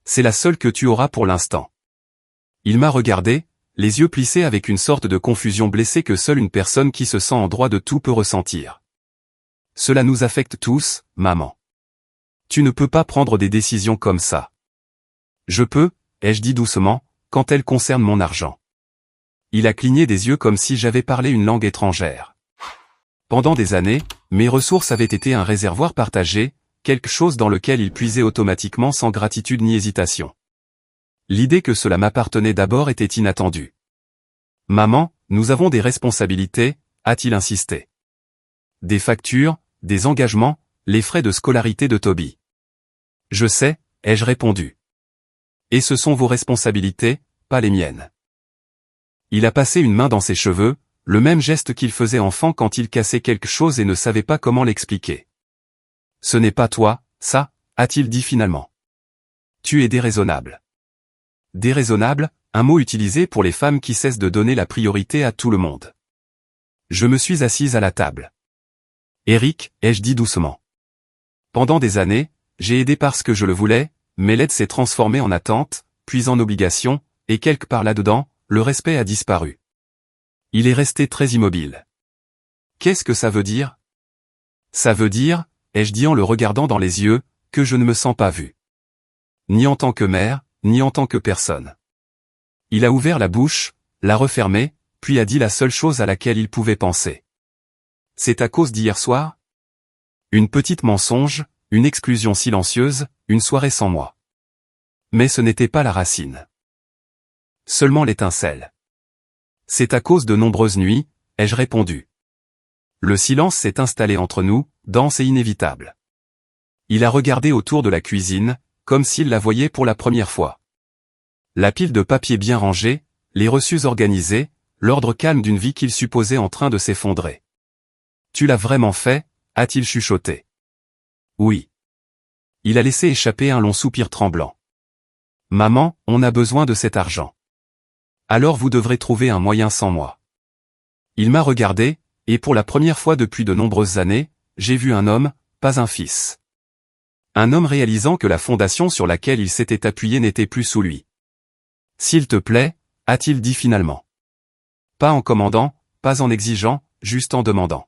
C'est la seule que tu auras pour l'instant. Il m'a regardé, les yeux plissés avec une sorte de confusion blessée que seule une personne qui se sent en droit de tout peut ressentir. Cela nous affecte tous, maman. Tu ne peux pas prendre des décisions comme ça. Je peux, ai-je dit doucement, quand elle concerne mon argent. Il a cligné des yeux comme si j'avais parlé une langue étrangère. Pendant des années, mes ressources avaient été un réservoir partagé, quelque chose dans lequel il puisait automatiquement sans gratitude ni hésitation. L'idée que cela m'appartenait d'abord était inattendue. « Maman, nous avons des responsabilités », a-t-il insisté. « Des factures, des engagements, les frais de scolarité de Toby. »« Je sais », ai-je répondu. « Et ce sont vos responsabilités, pas les miennes. » Il a passé une main dans ses cheveux, le même geste qu'il faisait enfant quand il cassait quelque chose et ne savait pas comment l'expliquer. « Ce n'est pas toi, ça, a-t-il dit finalement. Tu es déraisonnable. » Déraisonnable, un mot utilisé pour les femmes qui cessent de donner la priorité à tout le monde. Je me suis assise à la table. Eric, ai-je dit doucement. Pendant des années, j'ai aidé parce que je le voulais, mais l'aide s'est transformée en attente, puis en obligation, et quelque part là-dedans, le respect a disparu. Il est resté très immobile. Qu'est-ce que ça veut dire? Ça veut dire, ai-je dit en le regardant dans les yeux, que je ne me sens pas vu. Ni en tant que mère, ni en tant que personne. Il a ouvert la bouche, l'a refermée, puis a dit la seule chose à laquelle il pouvait penser. C'est à cause d'hier soir? Une petite mensonge, une exclusion silencieuse, une soirée sans moi. Mais ce n'était pas la racine. Seulement l'étincelle. C'est à cause de nombreuses nuits, ai-je répondu. Le silence s'est installé entre nous, dense et inévitable. Il a regardé autour de la cuisine, comme s'il la voyait pour la première fois. La pile de papier bien rangée, les reçus organisés, l'ordre calme d'une vie qu'il supposait en train de s'effondrer. Tu l'as vraiment fait, a-t-il chuchoté. Oui. Il a laissé échapper un long soupir tremblant. Maman, on a besoin de cet argent. Alors vous devrez trouver un moyen sans moi. Il m'a regardé, et pour la première fois depuis de nombreuses années, j'ai vu un homme, pas un fils. Un homme réalisant que la fondation sur laquelle il s'était appuyé n'était plus sous lui. S'il te plaît, a-t-il dit finalement. Pas en commandant, pas en exigeant, juste en demandant.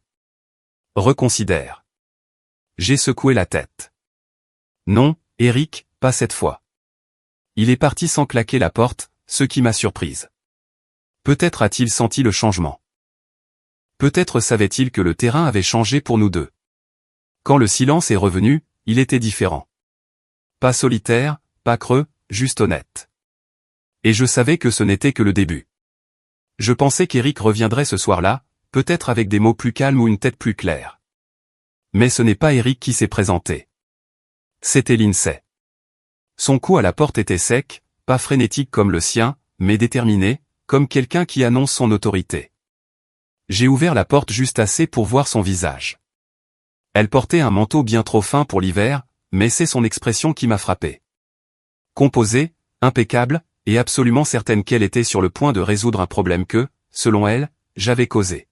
Reconsidère. J'ai secoué la tête. Non, Eric, pas cette fois. Il est parti sans claquer la porte, ce qui m'a surprise. Peut-être a-t-il senti le changement. Peut-être savait-il que le terrain avait changé pour nous deux. Quand le silence est revenu, il était différent. Pas solitaire, pas creux, juste honnête. Et je savais que ce n'était que le début. Je pensais qu'Eric reviendrait ce soir-là, peut-être avec des mots plus calmes ou une tête plus claire. Mais ce n'est pas Eric qui s'est présenté. C'était Lindsay. Son coup à la porte était sec, pas frénétique comme le sien, mais déterminé, comme quelqu'un qui annonce son autorité. J'ai ouvert la porte juste assez pour voir son visage. Elle portait un manteau bien trop fin pour l'hiver, mais c'est son expression qui m'a frappé. Composée, impeccable, et absolument certaine qu'elle était sur le point de résoudre un problème que, selon elle, j'avais causé.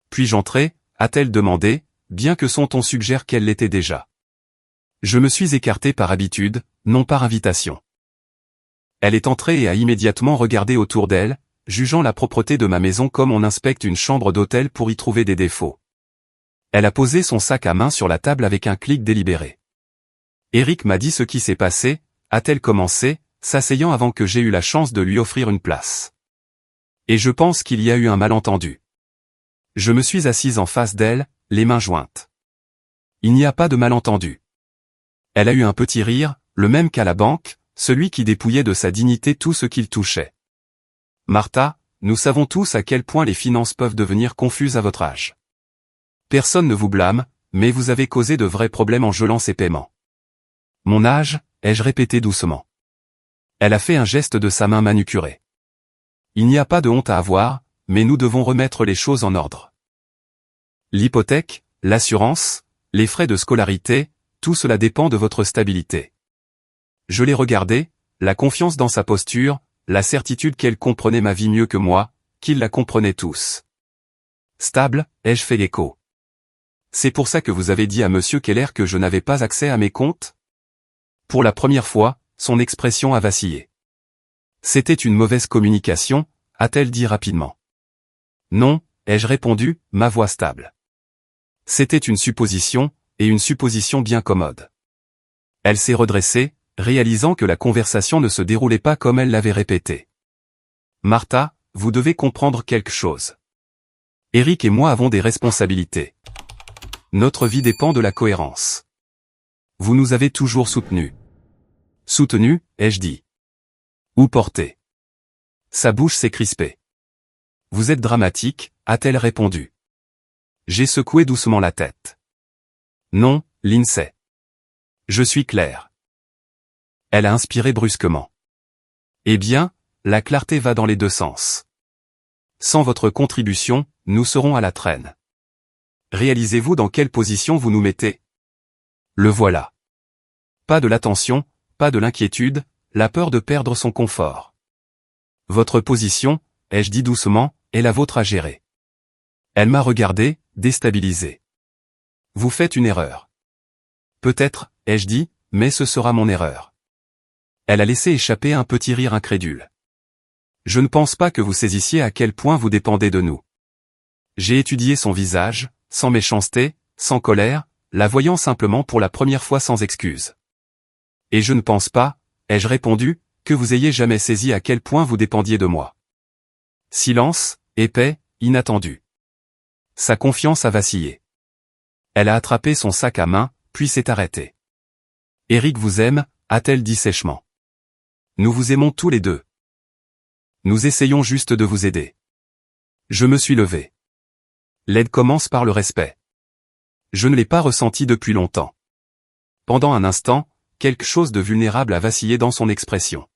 Puis-je entrer, a-t-elle demandé, bien que son ton suggère qu'elle l'était déjà. Je me suis écarté par habitude, non par invitation. Elle est entrée et a immédiatement regardé autour d'elle, jugeant la propreté de ma maison comme on inspecte une chambre d'hôtel pour y trouver des défauts. Elle a posé son sac à main sur la table avec un clic délibéré. Eric m'a dit ce qui s'est passé, a-t-elle commencé, s'asseyant avant que j'aie eu la chance de lui offrir une place. Et je pense qu'il y a eu un malentendu. Je me suis assise en face d'elle, les mains jointes. Il n'y a pas de malentendu. Elle a eu un petit rire, le même qu'à la banque, celui qui dépouillait de sa dignité tout ce qu'il touchait. Martha, nous savons tous à quel point les finances peuvent devenir confuses à votre âge. Personne ne vous blâme, mais vous avez causé de vrais problèmes en gelant ces paiements. Mon âge, ai-je répété doucement. Elle a fait un geste de sa main manucurée. Il n'y a pas de honte à avoir, mais nous devons remettre les choses en ordre. L'hypothèque, l'assurance, les frais de scolarité, tout cela dépend de votre stabilité. Je l'ai regardé, la confiance dans sa posture, la certitude qu'elle comprenait ma vie mieux que moi, qu'ils la comprenaient tous. Stable, ai-je fait l'écho. C'est pour ça que vous avez dit à Monsieur Keller que je n'avais pas accès à mes comptes? Pour la première fois, son expression a vacillé. C'était une mauvaise communication, a-t-elle dit rapidement. Non, ai-je répondu, ma voix stable. C'était une supposition, et une supposition bien commode. Elle s'est redressée, réalisant que la conversation ne se déroulait pas comme elle l'avait répété. Martha, vous devez comprendre quelque chose. Eric et moi avons des responsabilités. Notre vie dépend de la cohérence. Vous nous avez toujours soutenus. Soutenu, ai-je dit. Ou porté. Sa bouche s'est crispée. Vous êtes dramatique, a-t-elle répondu. J'ai secoué doucement la tête. Non, Lindsay. Je suis clair. Elle a inspiré brusquement. Eh bien, la clarté va dans les deux sens. Sans votre contribution, nous serons à la traîne. Réalisez-vous dans quelle position vous nous mettez? Le voilà. Pas de l'attention, pas de l'inquiétude, la peur de perdre son confort. Votre position, ai-je dit doucement, est la vôtre à gérer. Elle m'a regardé, déstabilisé. Vous faites une erreur. Peut-être, ai-je dit, mais ce sera mon erreur. Elle a laissé échapper un petit rire incrédule. Je ne pense pas que vous saisissiez à quel point vous dépendez de nous. J'ai étudié son visage, sans méchanceté, sans colère, la voyant simplement pour la première fois sans excuse. Et je ne pense pas, ai-je répondu, que vous ayez jamais saisi à quel point vous dépendiez de moi. Silence, épais, inattendu. Sa confiance a vacillé. Elle a attrapé son sac à main, puis s'est arrêtée. Eric vous aime, a-t-elle dit sèchement. Nous vous aimons tous les deux. Nous essayons juste de vous aider. Je me suis levé. L'aide commence par le respect. Je ne l'ai pas ressenti depuis longtemps. Pendant un instant, quelque chose de vulnérable a vacillé dans son expression.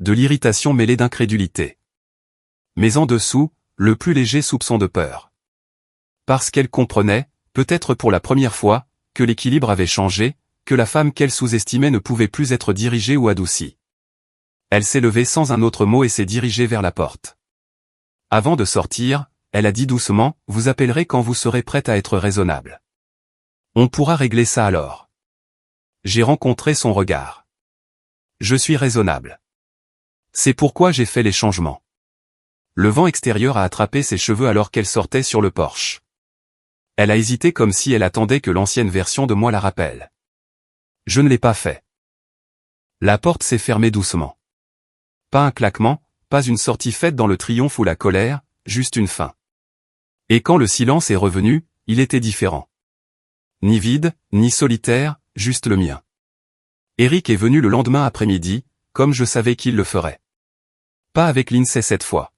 De l'irritation mêlée d'incrédulité. Mais en dessous, le plus léger soupçon de peur. Parce qu'elle comprenait, peut-être pour la première fois, que l'équilibre avait changé, que la femme qu'elle sous-estimait ne pouvait plus être dirigée ou adoucie. Elle s'est levée sans un autre mot et s'est dirigée vers la porte. Avant de sortir, elle a dit doucement, vous appellerez quand vous serez prête à être raisonnable. On pourra régler ça alors. J'ai rencontré son regard. Je suis raisonnable. C'est pourquoi j'ai fait les changements. Le vent extérieur a attrapé ses cheveux alors qu'elle sortait sur le porche. Elle a hésité comme si elle attendait que l'ancienne version de moi la rappelle. Je ne l'ai pas fait. La porte s'est fermée doucement. Pas un claquement, pas une sortie faite dans le triomphe ou la colère, juste une fin. Et quand le silence est revenu, il était différent. Ni vide, ni solitaire, juste le mien. Eric est venu le lendemain après-midi, comme je savais qu'il le ferait. Pas avec Lindsay cette fois.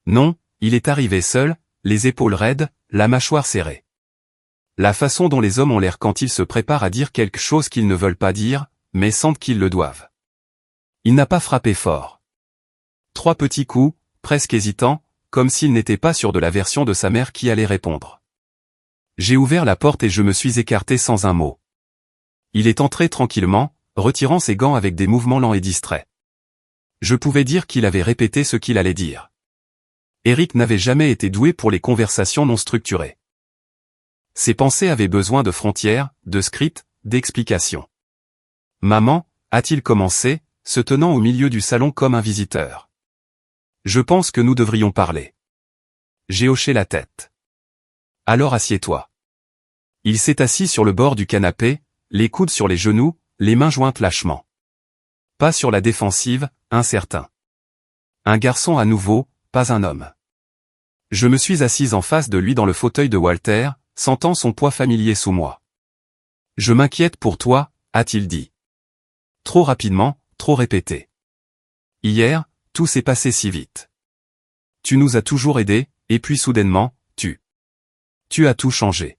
Non, il est arrivé seul, les épaules raides, la mâchoire serrée. La façon dont les hommes ont l'air quand ils se préparent à dire quelque chose qu'ils ne veulent pas dire, mais sentent qu'ils le doivent. Il n'a pas frappé fort. 3 petits coups, presque hésitants, comme s'il n'était pas sûr de la version de sa mère qui allait répondre. J'ai ouvert la porte et je me suis écarté sans un mot. Il est entré tranquillement, retirant ses gants avec des mouvements lents et distraits. Je pouvais dire qu'il avait répété ce qu'il allait dire. Eric n'avait jamais été doué pour les conversations non structurées. Ses pensées avaient besoin de frontières, de scripts, d'explications. Maman, a-t-il commencé, se tenant au milieu du salon comme un visiteur. Je pense que nous devrions parler. J'ai hoché la tête. Alors assieds-toi. Il s'est assis sur le bord du canapé, les coudes sur les genoux, les mains jointes lâchement. Pas sur la défensive, incertain. Un garçon à nouveau, pas un homme. Je me suis assise en face de lui dans le fauteuil de Walter, sentant son poids familier sous moi. Je m'inquiète pour toi, a-t-il dit. Trop rapidement, trop répété. Hier, tout s'est passé si vite. Tu nous as toujours aidés, et puis soudainement, tu as tout changé.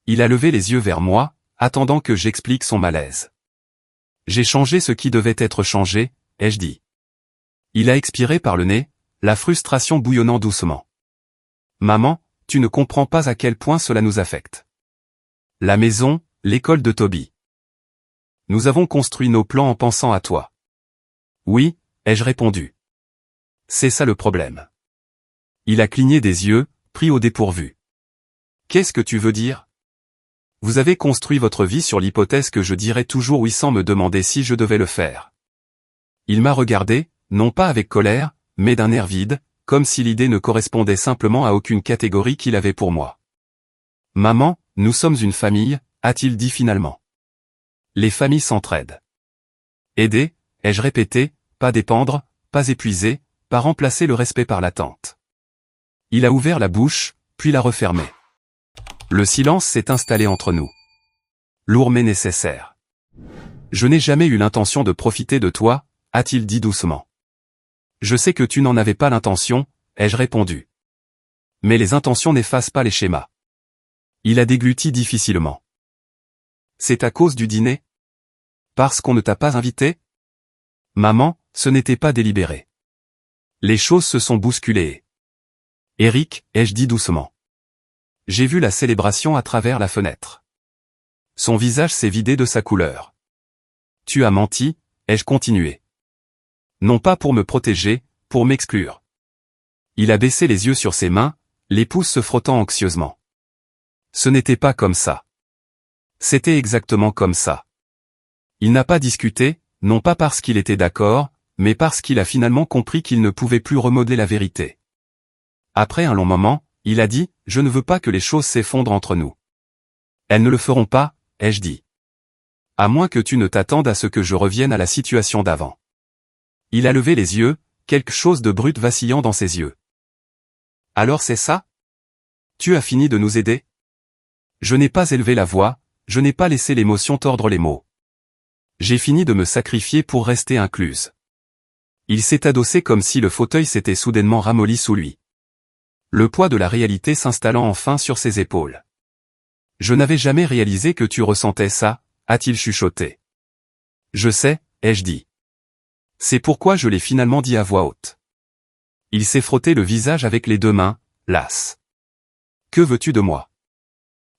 Il a levé les yeux vers moi, attendant que j'explique son malaise. J'ai changé ce qui devait être changé, ai-je dit. Il a expiré par le nez, la frustration bouillonnant doucement. Maman, tu ne comprends pas à quel point cela nous affecte. La maison, l'école de Toby. Nous avons construit nos plans en pensant à toi. Oui, ai-je répondu. C'est ça le problème. Il a cligné des yeux, pris au dépourvu. Qu'est-ce que tu veux dire? Vous avez construit votre vie sur l'hypothèse que je dirais toujours oui sans me demander si je devais le faire. Il m'a regardé, non pas avec colère, mais d'un air vide, comme si l'idée ne correspondait simplement à aucune catégorie qu'il avait pour moi. Maman, nous sommes une famille, a-t-il dit finalement. Les familles s'entraident. Aider, ai-je répété, pas dépendre, pas épuiser, pas remplacer le respect par l'attente. Il a ouvert la bouche, puis l'a refermée. Le silence s'est installé entre nous. Lourd mais nécessaire. Je n'ai jamais eu l'intention de profiter de toi, a-t-il dit doucement. Je sais que tu n'en avais pas l'intention, ai-je répondu. Mais les intentions n'effacent pas les schémas. Il a dégluti difficilement. C'est à cause du dîner? Parce qu'on ne t'a pas invité? Maman, ce n'était pas délibéré. Les choses se sont bousculées. Eric, ai-je dit doucement. J'ai vu la célébration à travers la fenêtre. Son visage s'est vidé de sa couleur. Tu as menti, ai-je continué. Non pas pour me protéger, pour m'exclure. Il a baissé les yeux sur ses mains, les pouces se frottant anxieusement. Ce n'était pas comme ça. C'était exactement comme ça. Il n'a pas discuté, non pas parce qu'il était d'accord, mais parce qu'il a finalement compris qu'il ne pouvait plus remodeler la vérité. Après un long moment, il a dit, « Je ne veux pas que les choses s'effondrent entre nous. » Elles ne le feront pas, ai-je dit. À moins que tu ne t'attendes à ce que je revienne à la situation d'avant. Il a levé les yeux, quelque chose de brut vacillant dans ses yeux. Alors c'est ça? Tu as fini de nous aider? Je n'ai pas élevé la voix, je n'ai pas laissé l'émotion tordre les mots. J'ai fini de me sacrifier pour rester incluse. Il s'est adossé comme si le fauteuil s'était soudainement ramolli sous lui. Le poids de la réalité s'installant enfin sur ses épaules. Je n'avais jamais réalisé que tu ressentais ça, a-t-il chuchoté. Je sais, ai-je dit. C'est pourquoi je l'ai finalement dit à voix haute. Il s'est frotté le visage avec les deux mains, las. Que veux-tu de moi?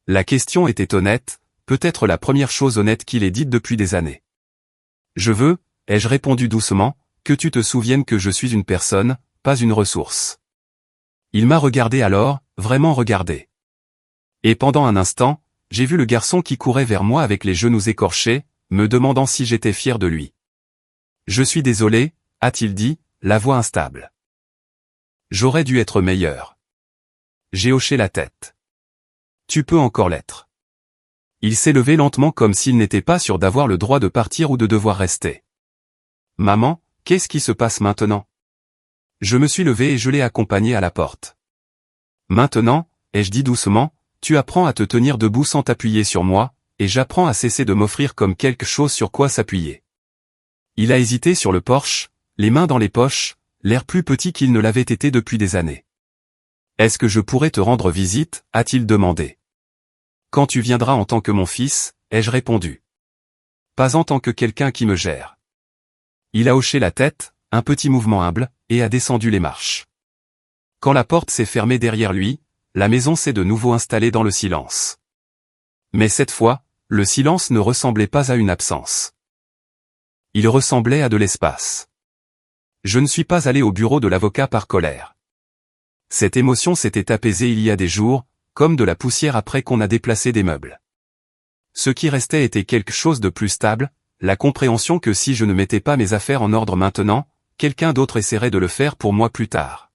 La question était honnête, peut-être la première chose honnête qu'il ait dite depuis des années. Je veux, ai-je répondu doucement, que tu te souviennes que je suis une personne, pas une ressource. Il m'a regardé alors, vraiment regardé. Et pendant un instant, j'ai vu le garçon qui courait vers moi avec les genoux écorchés, me demandant si j'étais fier de lui. Je suis désolé, a-t-il dit, la voix instable. J'aurais dû être meilleur. J'ai hoché la tête. Tu peux encore l'être. Il s'est levé lentement comme s'il n'était pas sûr d'avoir le droit de partir ou de devoir rester. Maman, qu'est-ce qui se passe maintenant? Je me suis levé et je l'ai accompagné à la porte. Maintenant, ai-je dit doucement, tu apprends à te tenir debout sans t'appuyer sur moi, et j'apprends à cesser de m'offrir comme quelque chose sur quoi s'appuyer. Il a hésité sur le porche, les mains dans les poches, l'air plus petit qu'il ne l'avait été depuis des années. Est-ce que je pourrais te rendre visite, a-t-il demandé. Quand tu viendras en tant que mon fils, ai-je répondu. Pas en tant que quelqu'un qui me gère. Il a hoché la tête, un petit mouvement humble, et a descendu les marches. Quand la porte s'est fermée derrière lui, la maison s'est de nouveau installée dans le silence. Mais cette fois, le silence ne ressemblait pas à une absence. Il ressemblait à de l'espace. Je ne suis pas allé au bureau de l'avocat par colère. Cette émotion s'était apaisée il y a des jours, comme de la poussière après qu'on a déplacé des meubles. Ce qui restait était quelque chose de plus stable, la compréhension que si je ne mettais pas mes affaires en ordre maintenant, quelqu'un d'autre essaierait de le faire pour moi plus tard.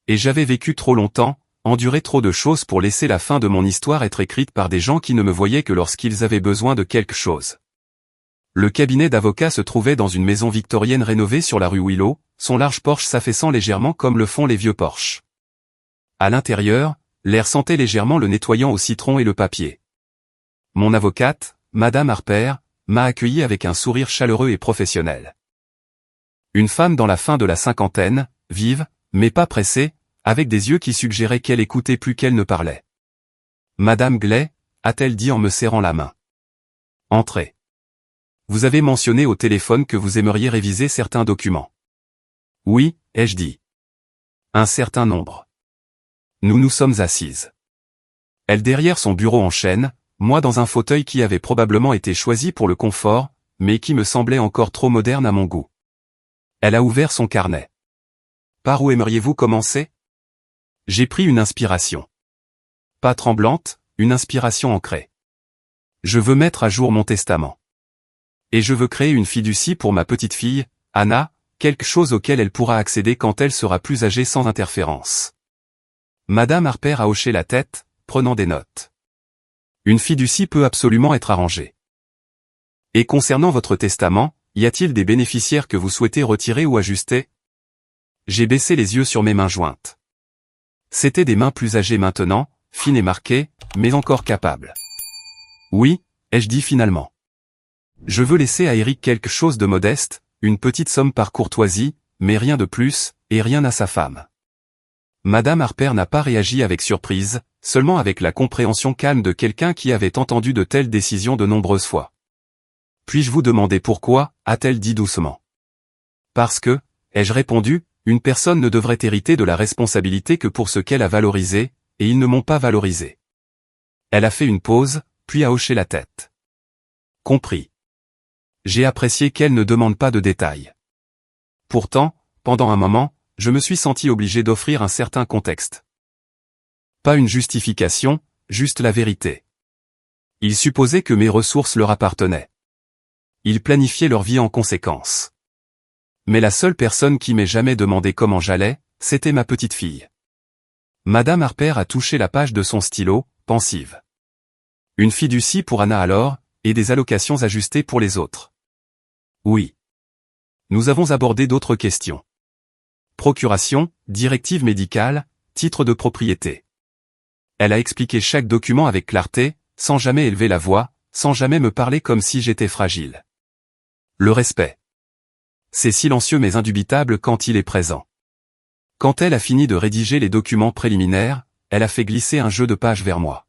Et j'avais vécu trop longtemps, enduré trop de choses pour laisser la fin de mon histoire être écrite par des gens qui ne me voyaient que lorsqu'ils avaient besoin de quelque chose. Le cabinet d'avocat se trouvait dans une maison victorienne rénovée sur la rue Willow, son large porche s'affaissant légèrement comme le font les vieux Porsche. À l'intérieur, l'air sentait légèrement le nettoyant au citron et le papier. Mon avocate, Madame Harper, m'a accueilli avec un sourire chaleureux et professionnel. Une femme dans la fin de la cinquantaine, vive, mais pas pressée, avec des yeux qui suggéraient qu'elle écoutait plus qu'elle ne parlait. Madame Gley, a-t-elle dit en me serrant la main. Entrez. Vous avez mentionné au téléphone que vous aimeriez réviser certains documents. Oui, ai-je dit. Un certain nombre. Nous nous sommes assises. Elle derrière son bureau en chêne, moi dans un fauteuil qui avait probablement été choisi pour le confort, mais qui me semblait encore trop moderne à mon goût. Elle a ouvert son carnet. Par où aimeriez-vous commencer? J'ai pris une inspiration. Pas tremblante, une inspiration ancrée. Je veux mettre à jour mon testament. Et je veux créer une fiducie pour ma petite fille, Anna, quelque chose auquel elle pourra accéder quand elle sera plus âgée sans interférence. Madame Harper a hoché la tête, prenant des notes. Une fiducie peut absolument être arrangée. Et concernant votre testament, Y a-t-il des bénéficiaires que vous souhaitez retirer ou ajuster? J'ai baissé les yeux sur mes mains jointes. C'étaient des mains plus âgées maintenant, fines et marquées, mais encore capables. Oui, ai-je dit finalement. Je veux laisser à Eric quelque chose de modeste, une petite somme par courtoisie, mais rien de plus, et rien à sa femme. Madame Harper n'a pas réagi avec surprise, seulement avec la compréhension calme de quelqu'un qui avait entendu de telles décisions de nombreuses fois. Puis-je vous demander pourquoi, a-t-elle dit doucement. Parce que, ai-je répondu, une personne ne devrait hériter de la responsabilité que pour ce qu'elle a valorisé, et ils ne m'ont pas valorisé. Elle a fait une pause, puis a hoché la tête. Compris. J'ai apprécié qu'elle ne demande pas de détails. Pourtant, pendant un moment, je me suis senti obligé d'offrir un certain contexte. Pas une justification, juste la vérité. Ils supposaient que mes ressources leur appartenaient. Ils planifiaient leur vie en conséquence. Mais la seule personne qui m'ait jamais demandé comment j'allais, c'était ma petite fille. Madame Harper a touché la page de son stylo, pensive. Une fiducie pour Anna alors, et des allocations ajustées pour les autres. Oui. Nous avons abordé d'autres questions. Procuration, directive médicale, titre de propriété. Elle a expliqué chaque document avec clarté, sans jamais élever la voix, sans jamais me parler comme si j'étais fragile. Le respect. C'est silencieux mais indubitable quand il est présent. Quand elle a fini de rédiger les documents préliminaires, elle a fait glisser un jeu de pages vers moi.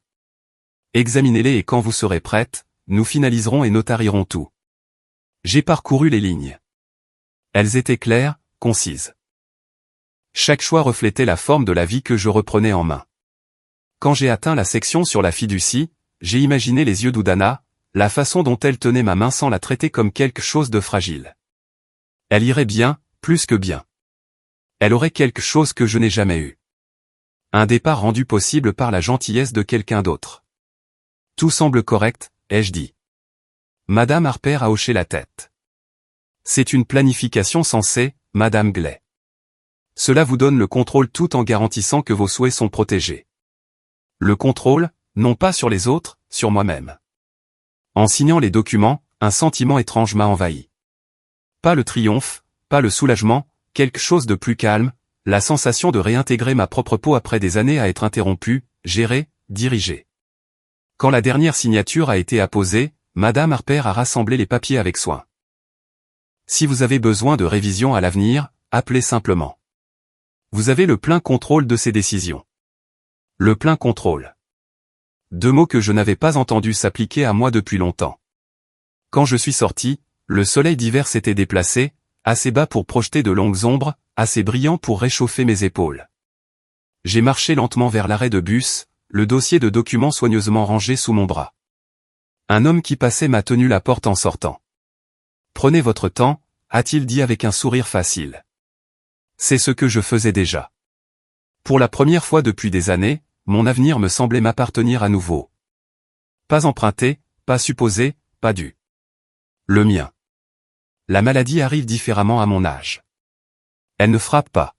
Examinez-les et quand vous serez prête, nous finaliserons et notarierons tout. J'ai parcouru les lignes. Elles étaient claires, concises. Chaque choix reflétait la forme de la vie que je reprenais en main. Quand j'ai atteint la section sur la fiducie, j'ai imaginé les yeux d'Udana, la façon dont elle tenait ma main sans la traiter comme quelque chose de fragile. Elle irait bien, plus que bien. Elle aurait quelque chose que je n'ai jamais eu. Un départ rendu possible par la gentillesse de quelqu'un d'autre. Tout semble correct, ai-je dit. Madame Harper a hoché la tête. C'est une planification sensée, Madame Gley. Cela vous donne le contrôle tout en garantissant que vos souhaits sont protégés. Le contrôle, non pas sur les autres, sur moi-même. En signant les documents, un sentiment étrange m'a envahi. Pas le triomphe, pas le soulagement, quelque chose de plus calme, la sensation de réintégrer ma propre peau après des années à être interrompue, gérée, dirigée. Quand la dernière signature a été apposée, Madame Harper a rassemblé les papiers avec soin. Si vous avez besoin de révision à l'avenir, appelez simplement. Vous avez le plein contrôle de ces décisions. Le plein contrôle. Deux mots que je n'avais pas entendus s'appliquer à moi depuis longtemps. Quand je suis sorti, le soleil d'hiver s'était déplacé, assez bas pour projeter de longues ombres, assez brillant pour réchauffer mes épaules. J'ai marché lentement vers l'arrêt de bus, le dossier de documents soigneusement rangé sous mon bras. Un homme qui passait m'a tenu la porte en sortant. « Prenez votre temps », a-t-il dit avec un sourire facile. C'est ce que je faisais déjà. Pour la première fois depuis des années, mon avenir me semblait m'appartenir à nouveau. Pas emprunté, pas supposé, pas dû. Le mien. La maladie arrive différemment à mon âge. Elle ne frappe pas.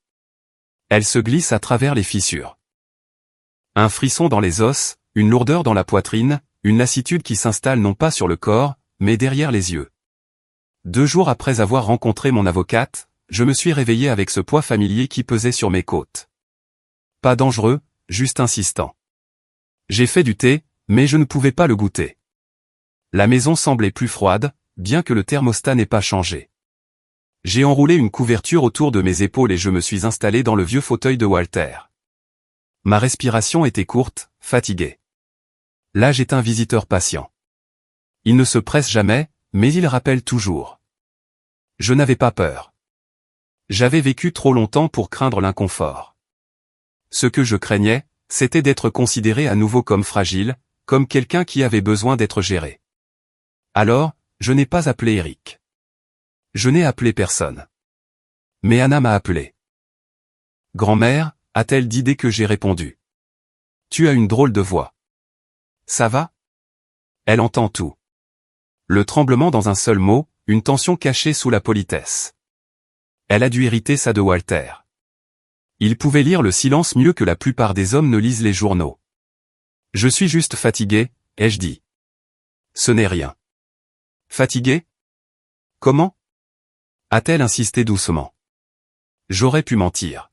Elle se glisse à travers les fissures. Un frisson dans les os, une lourdeur dans la poitrine, une lassitude qui s'installe non pas sur le corps, mais derrière les yeux. 2 jours après avoir rencontré mon avocate, je me suis réveillé avec ce poids familier qui pesait sur mes côtes. Pas dangereux, juste insistant. J'ai fait du thé, mais je ne pouvais pas le goûter. La maison semblait plus froide, bien que le thermostat n'ait pas changé. J'ai enroulé une couverture autour de mes épaules et je me suis installé dans le vieux fauteuil de Walter. Ma respiration était courte, fatiguée. L'âge est un visiteur patient. Il ne se presse jamais, mais il rappelle toujours. Je n'avais pas peur. J'avais vécu trop longtemps pour craindre l'inconfort. Ce que je craignais, c'était d'être considéré à nouveau comme fragile, comme quelqu'un qui avait besoin d'être géré. Alors, je n'ai pas appelé Eric. Je n'ai appelé personne. Mais Anna m'a appelé. Grand-mère, a-t-elle dit dès que j'ai répondu. Tu as une drôle de voix. Ça va? Elle entend tout. Le tremblement dans un seul mot, une tension cachée sous la politesse. Elle a dû hériter ça de Walter. Il pouvait lire le silence mieux que la plupart des hommes ne lisent les journaux. Je suis juste fatigué, ai-je dit. Ce n'est rien. Fatigué? Comment? A-t-elle insisté doucement. J'aurais pu mentir.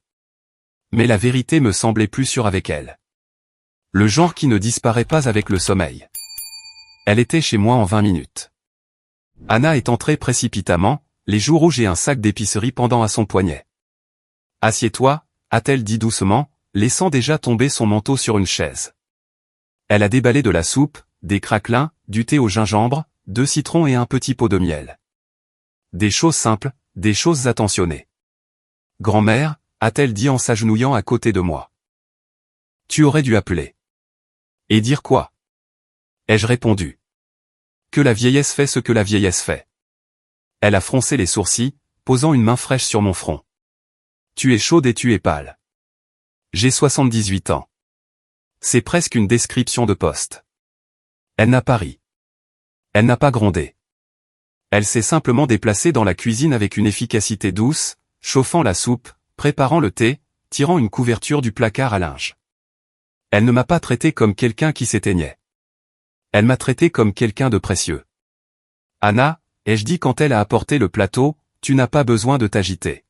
Mais la vérité me semblait plus sûre avec elle. Le genre qui ne disparaît pas avec le sommeil. Elle était chez moi en 20 minutes. Anna est entrée précipitamment, les joues rouges et un sac d'épicerie pendant à son poignet. Assieds-toi, a-t-elle dit doucement, laissant déjà tomber son manteau sur une chaise. Elle a déballé de la soupe, des craquelins, du thé au gingembre, 2 citrons et un petit pot de miel. Des choses simples, des choses attentionnées. Grand-mère, a-t-elle dit en s'agenouillant à côté de moi. Tu aurais dû appeler. Et dire quoi? Ai-je répondu. Que la vieillesse fait ce que la vieillesse fait. Elle a froncé les sourcils, posant une main fraîche sur mon front. Tu es chaude et tu es pâle. J'ai 78 ans. C'est presque une description de poste. Elle n'a pas ri. Elle n'a pas grondé. Elle s'est simplement déplacée dans la cuisine avec une efficacité douce, chauffant la soupe, préparant le thé, tirant une couverture du placard à linge. Elle ne m'a pas traité comme quelqu'un qui s'éteignait. Elle m'a traité comme quelqu'un de précieux. Anna, ai-je dit quand elle a apporté le plateau, tu n'as pas besoin de t'agiter.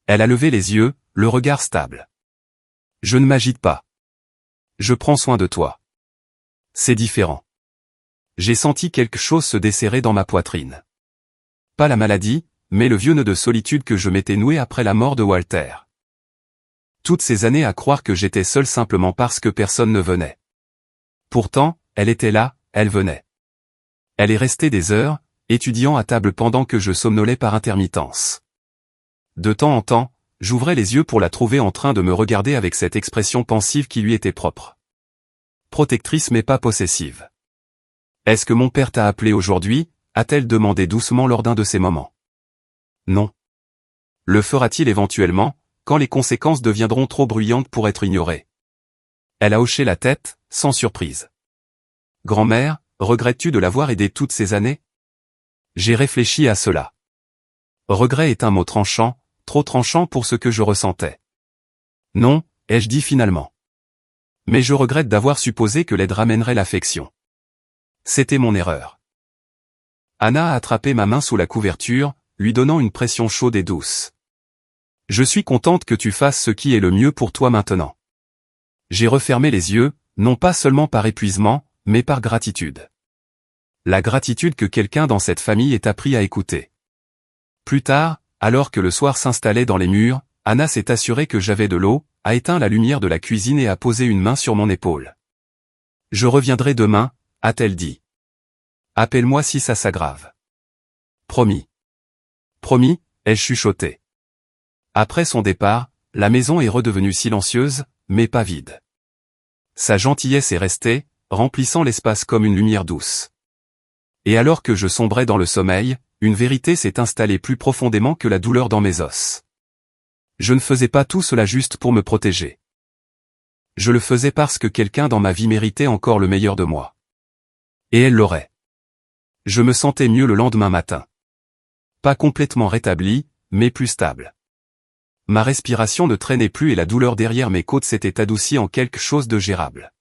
Elle a levé les yeux, le regard stable. Je ne m'agite pas. Je prends soin de toi. C'est différent. J'ai senti quelque chose se desserrer dans ma poitrine. Pas la maladie, mais le vieux nœud de solitude que je m'étais noué après la mort de Walter. Toutes ces années à croire que j'étais seul simplement parce que personne ne venait. Pourtant, elle était là, elle venait. Elle est restée des heures, étudiant à table pendant que je somnolais par intermittence. De temps en temps, j'ouvrais les yeux pour la trouver en train de me regarder avec cette expression pensive qui lui était propre. Protectrice mais pas possessive. Est-ce que mon père t'a appelé aujourd'hui, a-t-elle demandé doucement lors d'un de ces moments. Non. Le fera-t-il éventuellement, quand les conséquences deviendront trop bruyantes pour être ignorées? Elle a hoché la tête, sans surprise. Grand-mère, regrettes-tu de l'avoir aidé toutes ces années? J'ai réfléchi à cela. Regret est un mot tranchant, trop tranchant pour ce que je ressentais. Non, ai-je dit finalement. Mais je regrette d'avoir supposé que l'aide ramènerait l'affection. C'était mon erreur. Anna a attrapé ma main sous la couverture, lui donnant une pression chaude et douce. Je suis contente que tu fasses ce qui est le mieux pour toi maintenant. J'ai refermé les yeux, non pas seulement par épuisement, mais par gratitude. La gratitude que quelqu'un dans cette famille ait appris à écouter. Plus tard, alors que le soir s'installait dans les murs, Anna s'est assurée que j'avais de l'eau, a éteint la lumière de la cuisine et a posé une main sur mon épaule. Je reviendrai demain, a-t-elle dit. Appelle-moi si ça s'aggrave. Promis. Promis, ai-je chuchoté. Après son départ, la maison est redevenue silencieuse, mais pas vide. Sa gentillesse est restée, remplissant l'espace comme une lumière douce. Et alors que je sombrais dans le sommeil, une vérité s'est installée plus profondément que la douleur dans mes os. Je ne faisais pas tout cela juste pour me protéger. Je le faisais parce que quelqu'un dans ma vie méritait encore le meilleur de moi. Et elle l'aurait. Je me sentais mieux le lendemain matin. Pas complètement rétabli, mais plus stable. Ma respiration ne traînait plus et la douleur derrière mes côtes s'était adoucie en quelque chose de gérable.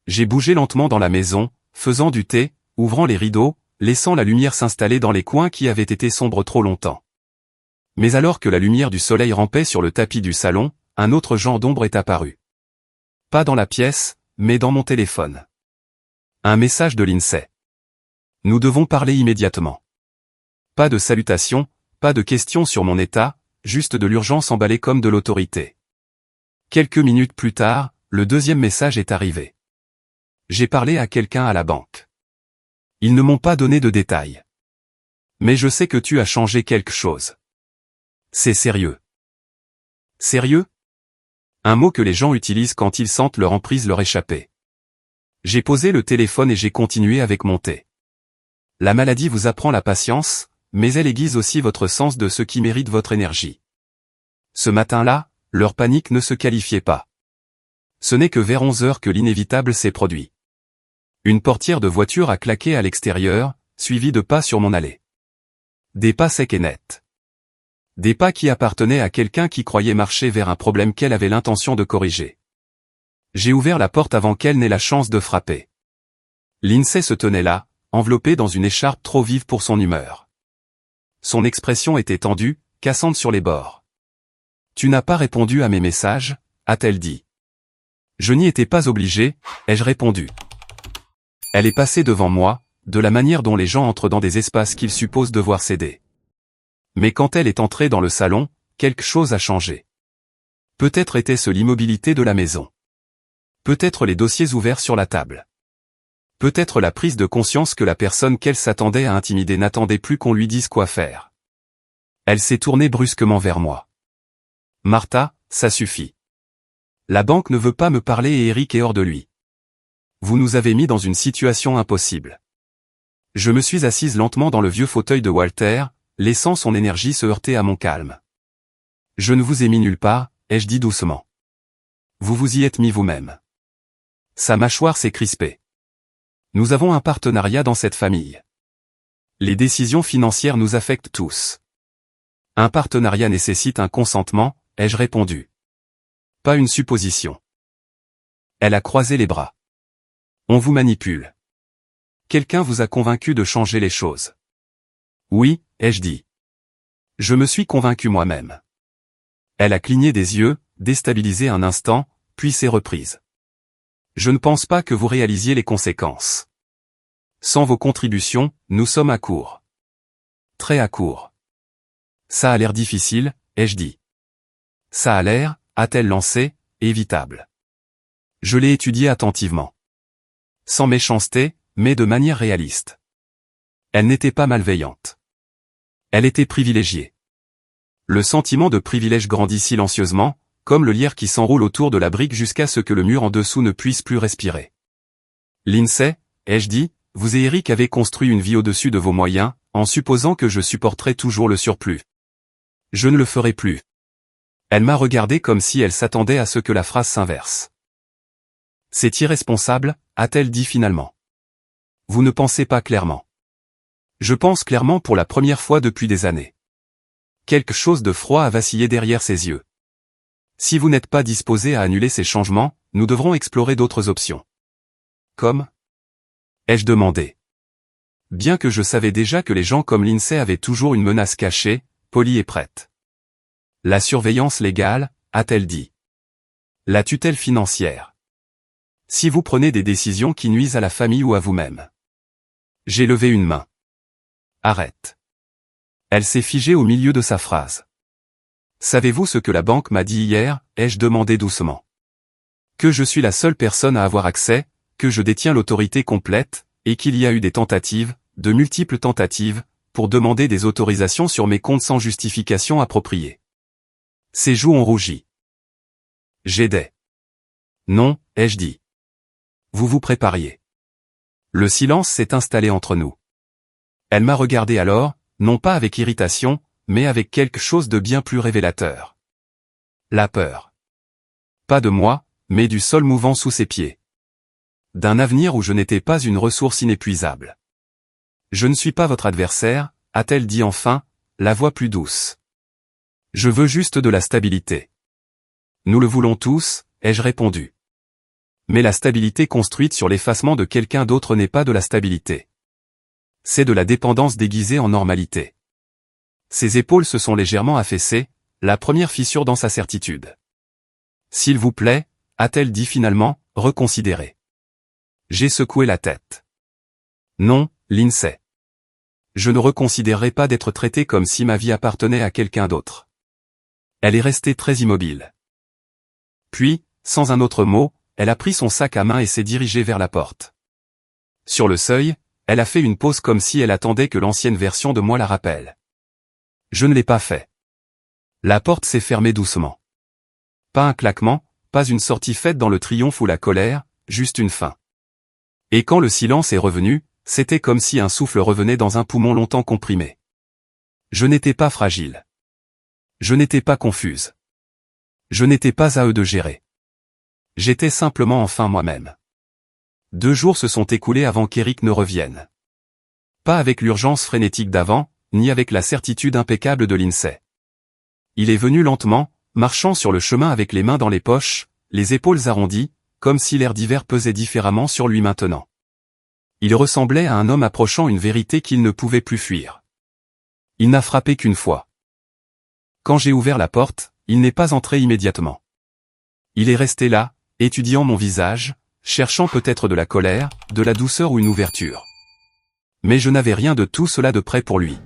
J'ai bougé lentement dans la maison, faisant du thé, ouvrant les rideaux, laissant la lumière s'installer dans les coins qui avaient été sombres trop longtemps. Mais alors que la lumière du soleil rampait sur le tapis du salon, un autre genre d'ombre est apparu. Pas dans la pièce, mais dans mon téléphone. Un message de l'INSEE. Nous devons parler immédiatement. Pas de salutations, pas de questions sur mon état, juste de l'urgence emballée comme de l'autorité. Quelques minutes plus tard, le deuxième message est arrivé. J'ai parlé à quelqu'un à la banque. Ils ne m'ont pas donné de détails. Mais je sais que tu as changé quelque chose. C'est sérieux. Sérieux? Un mot que les gens utilisent quand ils sentent leur emprise leur échapper. J'ai posé le téléphone et j'ai continué avec mon thé. La maladie vous apprend la patience, mais elle aiguise aussi votre sens de ce qui mérite votre énergie. Ce matin-là, leur panique ne se qualifiait pas. Ce n'est que vers 11 heures que l'inévitable s'est produit. Une portière de voiture a claqué à l'extérieur, suivie de pas sur mon allée. Des pas secs et nets. Des pas qui appartenaient à quelqu'un qui croyait marcher vers un problème qu'elle avait l'intention de corriger. J'ai ouvert la porte avant qu'elle n'ait la chance de frapper. L'INSEE se tenait là, enveloppée dans une écharpe trop vive pour son humeur. son expression était tendue, cassante sur les bords. « Tu n'as pas répondu à mes messages ?» a-t-elle dit. « Je n'y étais pas obligé » ai-je répondu. Elle est passée devant moi, de la manière dont les gens entrent dans des espaces qu'ils supposent devoir céder. Mais quand elle est entrée dans le salon, quelque chose a changé. Peut-être était-ce l'immobilité de la maison. Peut-être les dossiers ouverts sur la table. Peut-être la prise de conscience que la personne qu'elle s'attendait à intimider n'attendait plus qu'on lui dise quoi faire. Elle s'est tournée brusquement vers moi. « Martha, ça suffit. La banque ne veut pas me parler et Eric est hors de lui. Vous nous avez mis dans une situation impossible. » Je me suis assise lentement dans le vieux fauteuil de Walter, laissant son énergie se heurter à mon calme. « Je ne vous ai mis nulle part, » ai-je dit doucement. « Vous vous y êtes mis vous-même. » Sa mâchoire s'est crispée. « Nous avons un partenariat dans cette famille. Les décisions financières nous affectent tous. Un partenariat nécessite un consentement, ai-je répondu. Pas une supposition. » Elle a croisé les bras. « On vous manipule. Quelqu'un vous a convaincu de changer les choses. » Oui, ai-je dit. Je me suis convaincu moi-même. Elle a cligné des yeux, déstabilisée un instant, puis s'est reprise. Je ne pense pas que vous réalisiez les conséquences. Sans vos contributions, nous sommes à court. Très à court. Ça a l'air difficile, ai-je dit. Ça a l'air, a-t-elle lancé, évitable. Je l'ai étudié attentivement. Sans méchanceté, mais de manière réaliste. Elle n'était pas malveillante. Elle était privilégiée. Le sentiment de privilège grandit silencieusement, comme le lierre qui s'enroule autour de la brique jusqu'à ce que le mur en dessous ne puisse plus respirer. Lindsay, ai-je dit, vous et Eric avez construit une vie au-dessus de vos moyens, en supposant que je supporterais toujours le surplus. Je ne le ferai plus. Elle m'a regardé comme si elle s'attendait à ce que la phrase s'inverse. C'est irresponsable, a-t-elle dit finalement. Vous ne pensez pas clairement. Je pense clairement pour la première fois depuis des années. Quelque chose de froid a vacillé derrière ses yeux. Si vous n'êtes pas disposé à annuler ces changements, nous devrons explorer d'autres options. Comme ? Ai-je demandé. Bien que je savais déjà que les gens comme Lindsay avaient toujours une menace cachée, polie et prête. La surveillance légale, a-t-elle dit. La tutelle financière. Si vous prenez des décisions qui nuisent à la famille ou à vous-même. J'ai levé une main. Arrête. Elle s'est figée au milieu de sa phrase. Savez-vous ce que la banque m'a dit hier, ai-je demandé doucement. Que je suis la seule personne à avoir accès, que je détiens l'autorité complète, et qu'il y a eu des tentatives, de multiples tentatives, pour demander des autorisations sur mes comptes sans justification appropriée. Ses joues ont rougi. J'aidais. Non, ai-je dit. Vous vous prépariez. Le silence s'est installé entre nous. Elle m'a regardé alors, non pas avec irritation, mais avec quelque chose de bien plus révélateur. La peur. Pas de moi, mais du sol mouvant sous ses pieds. D'un avenir où je n'étais pas une ressource inépuisable. Je ne suis pas votre adversaire, a-t-elle dit enfin, la voix plus douce. Je veux juste de la stabilité. Nous le voulons tous, ai-je répondu. Mais la stabilité construite sur l'effacement de quelqu'un d'autre n'est pas de la stabilité. C'est de la dépendance déguisée en normalité. Ses épaules se sont légèrement affaissées, la première fissure dans sa certitude. S'il vous plaît, a-t-elle dit finalement, reconsidérez. J'ai secoué la tête. Non, Lindsay. Je ne reconsidérerai pas d'être traité comme si ma vie appartenait à quelqu'un d'autre. Elle est restée très immobile. Puis, sans un autre mot, elle a pris son sac à main et s'est dirigée vers la porte. Sur le seuil, elle a fait une pause comme si elle attendait que l'ancienne version de moi la rappelle. Je ne l'ai pas fait. La porte s'est fermée doucement. Pas un claquement, pas une sortie faite dans le triomphe ou la colère, juste une fin. Et quand le silence est revenu, c'était comme si un souffle revenait dans un poumon longtemps comprimé. Je n'étais pas fragile. Je n'étais pas confuse. Je n'étais pas à eux de gérer. J'étais simplement enfin moi-même. 2 jours se sont écoulés avant qu'Eric ne revienne. Pas avec l'urgence frénétique d'avant, ni avec la certitude impeccable de Lindsay. Il est venu lentement, marchant sur le chemin avec les mains dans les poches, les épaules arrondies, comme si l'air d'hiver pesait différemment sur lui maintenant. Il ressemblait à un homme approchant une vérité qu'il ne pouvait plus fuir. Il n'a frappé qu'une fois. Quand j'ai ouvert la porte, il n'est pas entré immédiatement. Il est resté là, étudiant mon visage, cherchant peut-être de la colère, de la douceur ou une ouverture. Mais je n'avais rien de tout cela de près pour lui.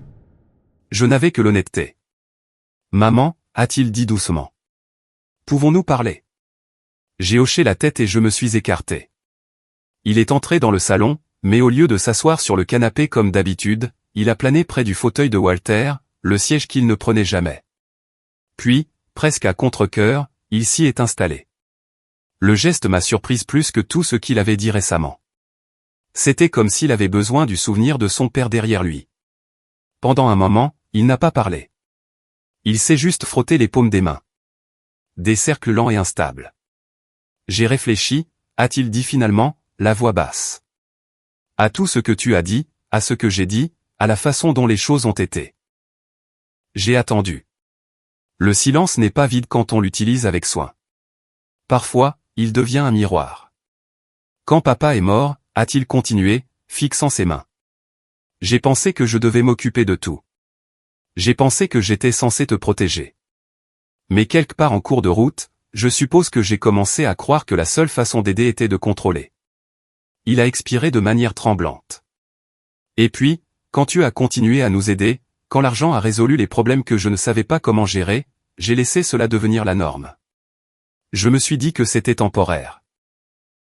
Je n'avais que l'honnêteté. « Maman » a-t-il dit doucement. « Pouvons-nous parler ?» J'ai hoché la tête et je me suis écarté. Il est entré dans le salon, mais au lieu de s'asseoir sur le canapé comme d'habitude, il a plané près du fauteuil de Walter, le siège qu'il ne prenait jamais. Puis, presque à contre-cœur, il s'y est installé. Le geste m'a surprise plus que tout ce qu'il avait dit récemment. C'était comme s'il avait besoin du souvenir de son père derrière lui. Pendant un moment, il n'a pas parlé. Il s'est juste frotté les paumes des mains. Des cercles lents et instables. J'ai réfléchi, a-t-il dit finalement, la voix basse. À tout ce que tu as dit, à ce que j'ai dit, à la façon dont les choses ont été. J'ai attendu. Le silence n'est pas vide quand on l'utilise avec soin. Parfois, il devient un miroir. Quand papa est mort, a-t-il continué, fixant ses mains. J'ai pensé que je devais m'occuper de tout. J'ai pensé que j'étais censé te protéger. Mais quelque part en cours de route, je suppose que j'ai commencé à croire que la seule façon d'aider était de contrôler. Il a expiré de manière tremblante. Et puis, quand tu as continué à nous aider, quand l'argent a résolu les problèmes que je ne savais pas comment gérer, j'ai laissé cela devenir la norme. Je me suis dit que c'était temporaire.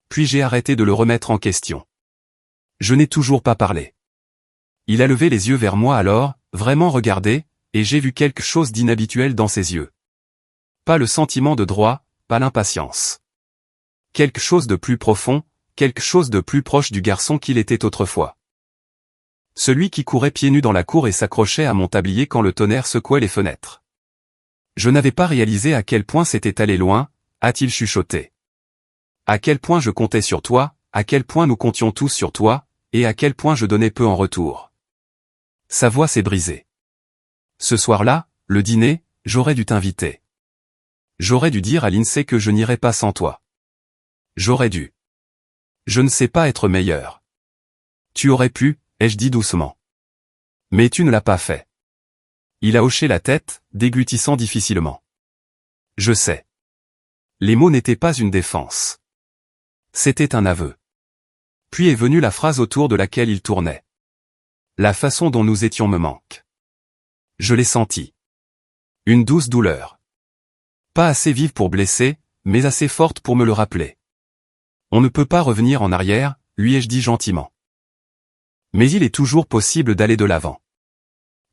Puis j'ai arrêté de le remettre en question. Je n'ai toujours pas parlé. Il a levé les yeux vers moi alors, vraiment regardé, et j'ai vu quelque chose d'inhabituel dans ses yeux. Pas le sentiment de droit, pas l'impatience. Quelque chose de plus profond, quelque chose de plus proche du garçon qu'il était autrefois. Celui qui courait pieds nus dans la cour et s'accrochait à mon tablier quand le tonnerre secouait les fenêtres. Je n'avais pas réalisé à quel point c'était allé loin, a-t-il chuchoté. À quel point je comptais sur toi, à quel point nous comptions tous sur toi, et à quel point je donnais peu en retour. Sa voix s'est brisée. Ce soir-là, le dîner, j'aurais dû t'inviter. J'aurais dû dire à Lindsay que je n'irais pas sans toi. J'aurais dû. Je ne sais pas être meilleur. Tu aurais pu, ai-je dit doucement. Mais tu ne l'as pas fait. Il a hoché la tête, déglutissant difficilement. Je sais. Les mots n'étaient pas une défense. C'était un aveu. Puis est venue la phrase autour de laquelle il tournait. La façon dont nous étions me manque. Je l'ai senti. Une douce douleur. Pas assez vive pour blesser, mais assez forte pour me le rappeler. On ne peut pas revenir en arrière, lui ai-je dit gentiment. Mais il est toujours possible d'aller de l'avant.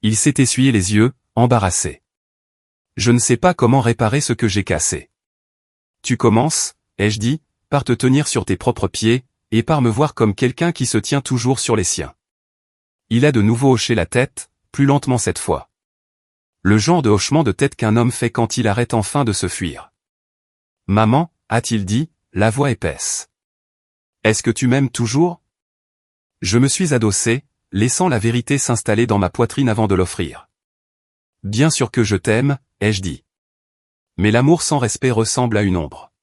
Il s'est essuyé les yeux, embarrassé. Je ne sais pas comment réparer ce que j'ai cassé. Tu commences, ai-je dit, par te tenir sur tes propres pieds, et par me voir comme quelqu'un qui se tient toujours sur les siens. Il a de nouveau hoché la tête, plus lentement cette fois. Le genre de hochement de tête qu'un homme fait quand il arrête enfin de se fuir. Maman, a-t-il dit, la voix épaisse. Est-ce que tu m'aimes toujours? Je me suis adossé, laissant la vérité s'installer dans ma poitrine avant de l'offrir. Bien sûr que je t'aime, ai-je dit. Mais l'amour sans respect ressemble à une ombre.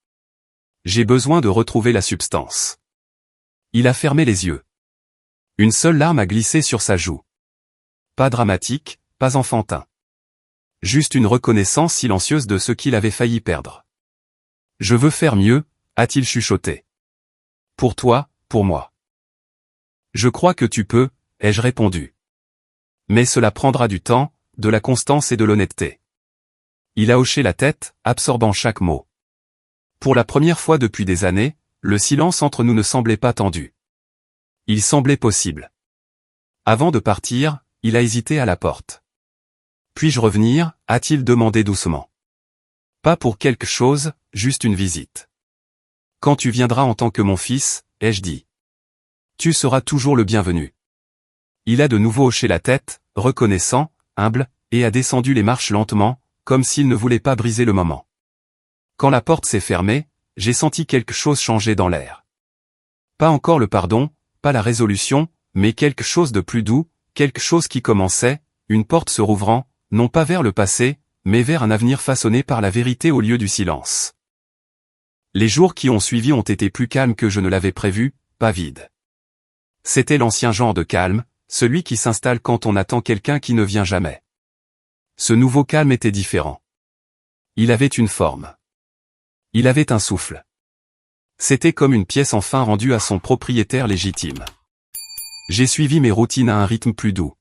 J'ai besoin de retrouver la substance. Il a fermé les yeux. Une seule larme a glissé sur sa joue. Pas dramatique, pas enfantin. Juste une reconnaissance silencieuse de ce qu'il avait failli perdre. Je veux faire mieux, a-t-il chuchoté. Pour toi, pour moi. Je crois que tu peux, ai-je répondu. Mais cela prendra du temps, de la constance et de l'honnêteté. Il a hoché la tête, absorbant chaque mot. Pour la première fois depuis des années, le silence entre nous ne semblait pas tendu. Il semblait possible. Avant de partir, il a hésité à la porte. Puis-je revenir, a-t-il demandé doucement. Pas pour quelque chose, juste une visite. Quand tu viendras en tant que mon fils, ai-je dit. Tu seras toujours le bienvenu. Il a de nouveau hoché la tête, reconnaissant, humble, et a descendu les marches lentement, comme s'il ne voulait pas briser le moment. Quand la porte s'est fermée, j'ai senti quelque chose changer dans l'air. Pas encore le pardon, pas la résolution, mais quelque chose de plus doux, quelque chose qui commençait, une porte se rouvrant, non pas vers le passé, mais vers un avenir façonné par la vérité au lieu du silence. Les jours qui ont suivi ont été plus calmes que je ne l'avais prévu, pas vides. C'était l'ancien genre de calme, celui qui s'installe quand on attend quelqu'un qui ne vient jamais. Ce nouveau calme était différent. Il avait une forme. Il avait un souffle. C'était comme une pièce enfin rendue à son propriétaire légitime. J'ai suivi mes routines à un rythme plus doux.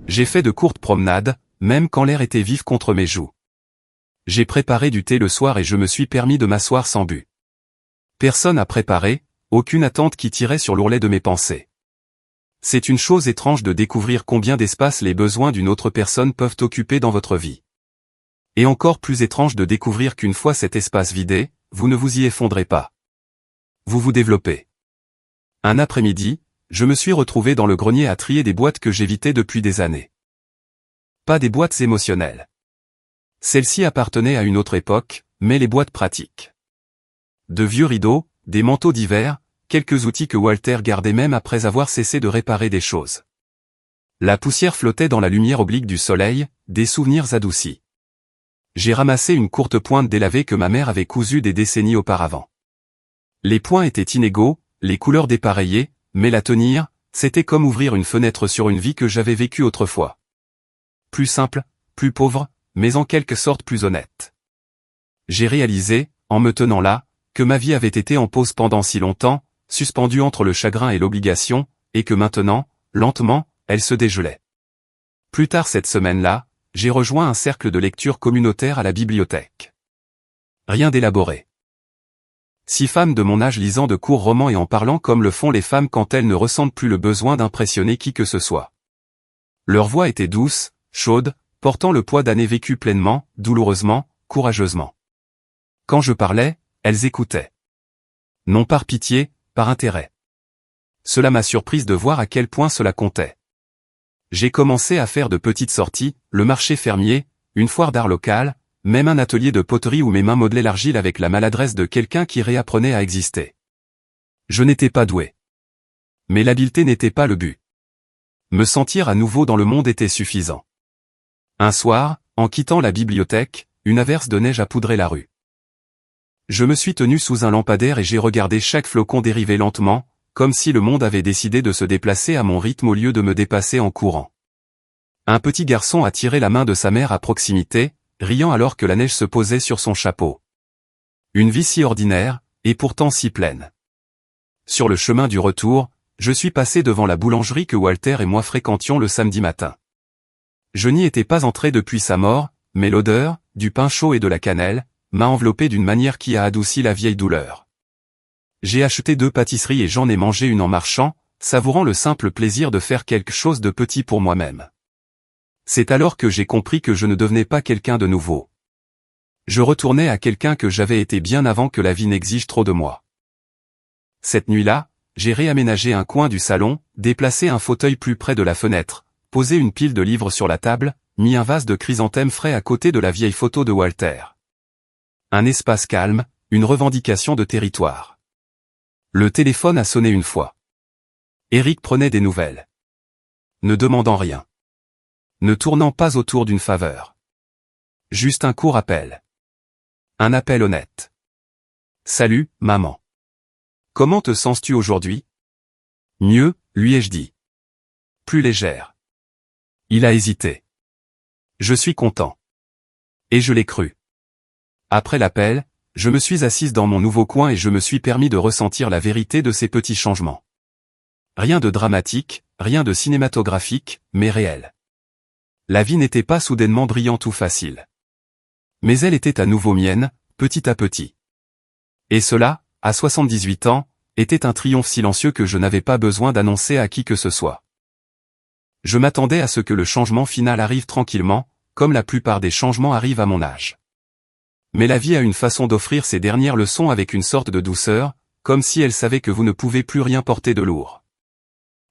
J'ai fait de courtes promenades, même quand l'air était vif contre mes joues. J'ai préparé du thé le soir et je me suis permis de m'asseoir sans but. Personne à préparer, aucune attente qui tirait sur l'ourlet de mes pensées. C'est une chose étrange de découvrir combien d'espace les besoins d'une autre personne peuvent occuper dans votre vie. Et encore plus étrange de découvrir qu'une fois cet espace vidé, vous ne vous y effondrez pas. Vous vous développez. Un après-midi, je me suis retrouvé dans le grenier à trier des boîtes que j'évitais depuis des années. Pas des boîtes émotionnelles. Celles-ci appartenaient à une autre époque, mais les boîtes pratiques. De vieux rideaux, des manteaux d'hiver, quelques outils que Walter gardait même après avoir cessé de réparer des choses. La poussière flottait dans la lumière oblique du soleil, des souvenirs adoucis. J'ai ramassé une courte pointe délavée que ma mère avait cousue des décennies auparavant. Les points étaient inégaux, les couleurs dépareillées, mais la tenir, c'était comme ouvrir une fenêtre sur une vie que j'avais vécue autrefois. Plus simple, plus pauvre, mais en quelque sorte plus honnête. J'ai réalisé, en me tenant là, que ma vie avait été en pause pendant si longtemps, suspendue entre le chagrin et l'obligation, et que maintenant, lentement, elle se dégelait. Plus tard cette semaine-là, j'ai rejoint un cercle de lecture communautaire à la bibliothèque. Rien d'élaboré. 6 femmes de mon âge lisant de courts romans et en parlant comme le font les femmes quand elles ne ressentent plus le besoin d'impressionner qui que ce soit. Leur voix était douce, chaude, portant le poids d'années vécues pleinement, douloureusement, courageusement. Quand je parlais, elles écoutaient. Non par pitié, par intérêt. Cela m'a surprise de voir à quel point cela comptait. J'ai commencé à faire de petites sorties, le marché fermier, une foire d'art locale, même un atelier de poterie où mes mains modelaient l'argile avec la maladresse de quelqu'un qui réapprenait à exister. Je n'étais pas doué. Mais l'habileté n'était pas le but. Me sentir à nouveau dans le monde était suffisant. Un soir, en quittant la bibliothèque, une averse de neige a poudré la rue. Je me suis tenu sous un lampadaire et j'ai regardé chaque flocon dériver lentement, comme si le monde avait décidé de se déplacer à mon rythme au lieu de me dépasser en courant. Un petit garçon a tiré la main de sa mère à proximité, riant alors que la neige se posait sur son chapeau. Une vie si ordinaire, et pourtant si pleine. Sur le chemin du retour, je suis passé devant la boulangerie que Walter et moi fréquentions le samedi matin. Je n'y étais pas entré depuis sa mort, mais l'odeur, du pain chaud et de la cannelle, m'a enveloppé d'une manière qui a adouci la vieille douleur. J'ai acheté 2 pâtisseries et j'en ai mangé une en marchant, savourant le simple plaisir de faire quelque chose de petit pour moi-même. C'est alors que j'ai compris que je ne devenais pas quelqu'un de nouveau. Je retournais à quelqu'un que j'avais été bien avant que la vie n'exige trop de moi. Cette nuit-là, j'ai réaménagé un coin du salon, déplacé un fauteuil plus près de la fenêtre, posé une pile de livres sur la table, mis un vase de chrysanthèmes frais à côté de la vieille photo de Walter. Un espace calme, une revendication de territoire. Le téléphone a sonné une fois. Eric prenait des nouvelles. Ne demandant rien. Ne tournant pas autour d'une faveur. Juste un court appel. Un appel honnête. Salut, maman. Comment te sens-tu aujourd'hui? Mieux, lui ai-je dit. Plus légère. Il a hésité. Je suis content. Et je l'ai cru. Après l'appel, je me suis assise dans mon nouveau coin et je me suis permis de ressentir la vérité de ces petits changements. Rien de dramatique, rien de cinématographique, mais réel. La vie n'était pas soudainement brillante ou facile. Mais elle était à nouveau mienne, petit à petit. Et cela, à 78 ans, était un triomphe silencieux que je n'avais pas besoin d'annoncer à qui que ce soit. Je m'attendais à ce que le changement final arrive tranquillement, comme la plupart des changements arrivent à mon âge. Mais la vie a une façon d'offrir ses dernières leçons avec une sorte de douceur, comme si elle savait que vous ne pouvez plus rien porter de lourd.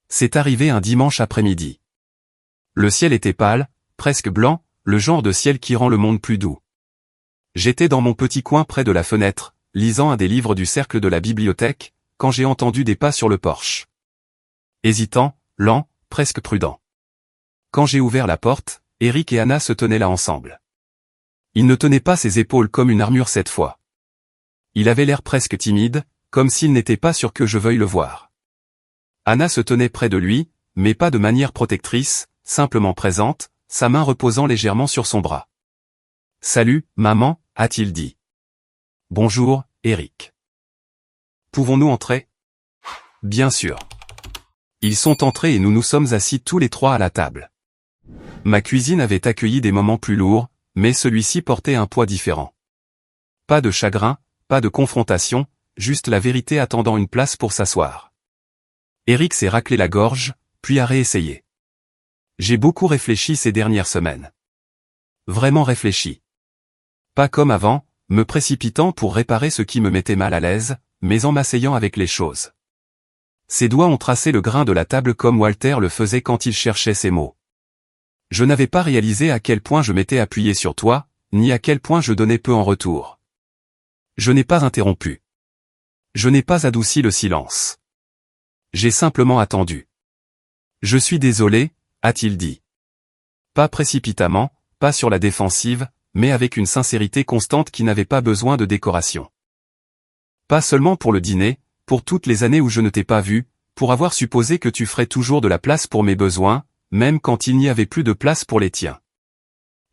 C'est arrivé un dimanche après-midi. Le ciel était pâle, presque blanc, le genre de ciel qui rend le monde plus doux. J'étais dans mon petit coin près de la fenêtre, lisant un des livres du cercle de la bibliothèque, quand j'ai entendu des pas sur le porche. Hésitant, lent, presque prudent. Quand j'ai ouvert la porte, Eric et Anna se tenaient là ensemble. Il ne tenait pas ses épaules comme une armure cette fois. Il avait l'air presque timide, comme s'il n'était pas sûr que je veuille le voir. Anna se tenait près de lui, mais pas de manière protectrice, simplement présente, sa main reposant légèrement sur son bras. « Salut, maman » a-t-il dit. « Bonjour, Eric. Pouvons-nous entrer ?» Bien sûr. Ils sont entrés et nous nous sommes assis tous les trois à la table. Ma cuisine avait accueilli des moments plus lourds, mais celui-ci portait un poids différent. Pas de chagrin, pas de confrontation, juste la vérité attendant une place pour s'asseoir. Eric s'est raclé la gorge, puis a réessayé. J'ai beaucoup réfléchi ces dernières semaines. Vraiment réfléchi. Pas comme avant, me précipitant pour réparer ce qui me mettait mal à l'aise, mais en m'asseyant avec les choses. Ses doigts ont tracé le grain de la table comme Walter le faisait quand il cherchait ses mots. Je n'avais pas réalisé à quel point je m'étais appuyé sur toi, ni à quel point je donnais peu en retour. Je n'ai pas interrompu. Je n'ai pas adouci le silence. J'ai simplement attendu. Je suis désolé, a-t-il dit. Pas précipitamment, pas sur la défensive, mais avec une sincérité constante qui n'avait pas besoin de décoration. Pas seulement pour le dîner, pour toutes les années où je ne t'ai pas vu, pour avoir supposé que tu ferais toujours de la place pour mes besoins, même quand il n'y avait plus de place pour les tiens.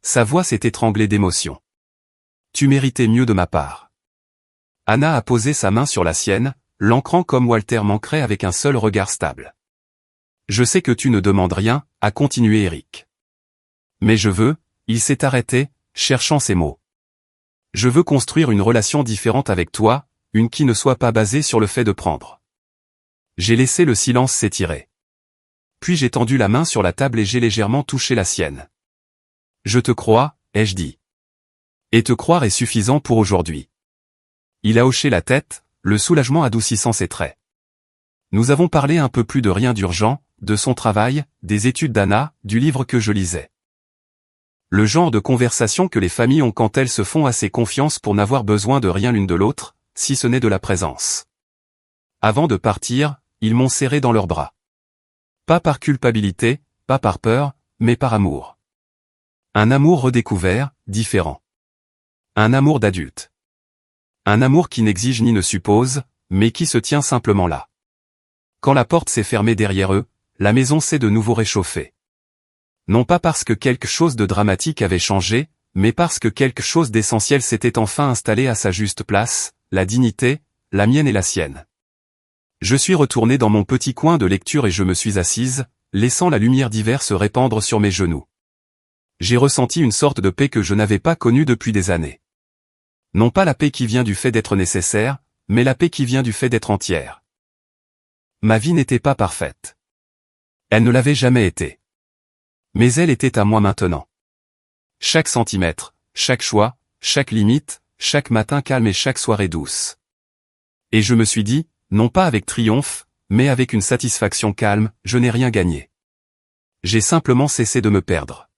Sa voix s'est étranglée d'émotion. Tu méritais mieux de ma part. Anna a posé sa main sur la sienne, l'ancrant comme Walter manquerait avec un seul regard stable. Je sais que tu ne demandes rien, a continué Eric. Mais je veux, il s'est arrêté, cherchant ses mots. Je veux construire une relation différente avec toi, une qui ne soit pas basée sur le fait de prendre. J'ai laissé le silence s'étirer. Puis j'ai tendu la main sur la table et j'ai légèrement touché la sienne. Je te crois, ai-je dit. Et te croire est suffisant pour aujourd'hui. Il a hoché la tête, le soulagement adoucissant ses traits. Nous avons parlé un peu plus de rien d'urgent, de son travail, des études d'Anna, du livre que je lisais. Le genre de conversation que les familles ont quand elles se font assez confiance pour n'avoir besoin de rien l'une de l'autre, si ce n'est de la présence. Avant de partir, ils m'ont serré dans leurs bras. Pas par culpabilité, pas par peur, mais par amour. Un amour redécouvert, différent. Un amour d'adulte. Un amour qui n'exige ni ne suppose, mais qui se tient simplement là. Quand la porte s'est fermée derrière eux, la maison s'est de nouveau réchauffée. Non pas parce que quelque chose de dramatique avait changé, mais parce que quelque chose d'essentiel s'était enfin installé à sa juste place, la dignité, la mienne et la sienne. Je suis retourné dans mon petit coin de lecture et je me suis assise, laissant la lumière d'hiver se répandre sur mes genoux. J'ai ressenti une sorte de paix que je n'avais pas connue depuis des années. Non pas la paix qui vient du fait d'être nécessaire, mais la paix qui vient du fait d'être entière. Ma vie n'était pas parfaite. Elle ne l'avait jamais été. Mais elle était à moi maintenant. Chaque centimètre, chaque choix, chaque limite, chaque matin calme et chaque soirée douce. Et je me suis dit, non pas avec triomphe, mais avec une satisfaction calme, je n'ai rien gagné. J'ai simplement cessé de me perdre.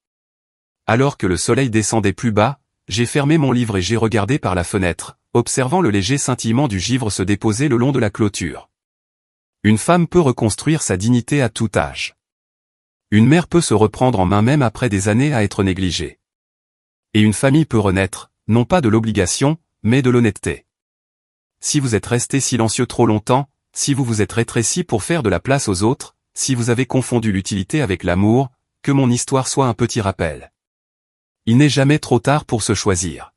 Alors que le soleil descendait plus bas, j'ai fermé mon livre et j'ai regardé par la fenêtre, observant le léger scintillement du givre se déposer le long de la clôture. Une femme peut reconstruire sa dignité à tout âge. Une mère peut se reprendre en main même après des années à être négligée. Et une famille peut renaître, non pas de l'obligation, mais de l'honnêteté. Si vous êtes resté silencieux trop longtemps, si vous vous êtes rétréci pour faire de la place aux autres, si vous avez confondu l'utilité avec l'amour, que mon histoire soit un petit rappel. Il n'est jamais trop tard pour se choisir.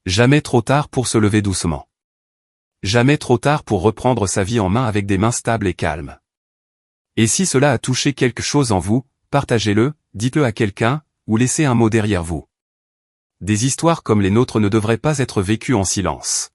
Jamais trop tard pour se lever doucement. Jamais trop tard pour reprendre sa vie en main avec des mains stables et calmes. Et si cela a touché quelque chose en vous, partagez-le, dites-le à quelqu'un, ou laissez un mot derrière vous. Des histoires comme les nôtres ne devraient pas être vécues en silence.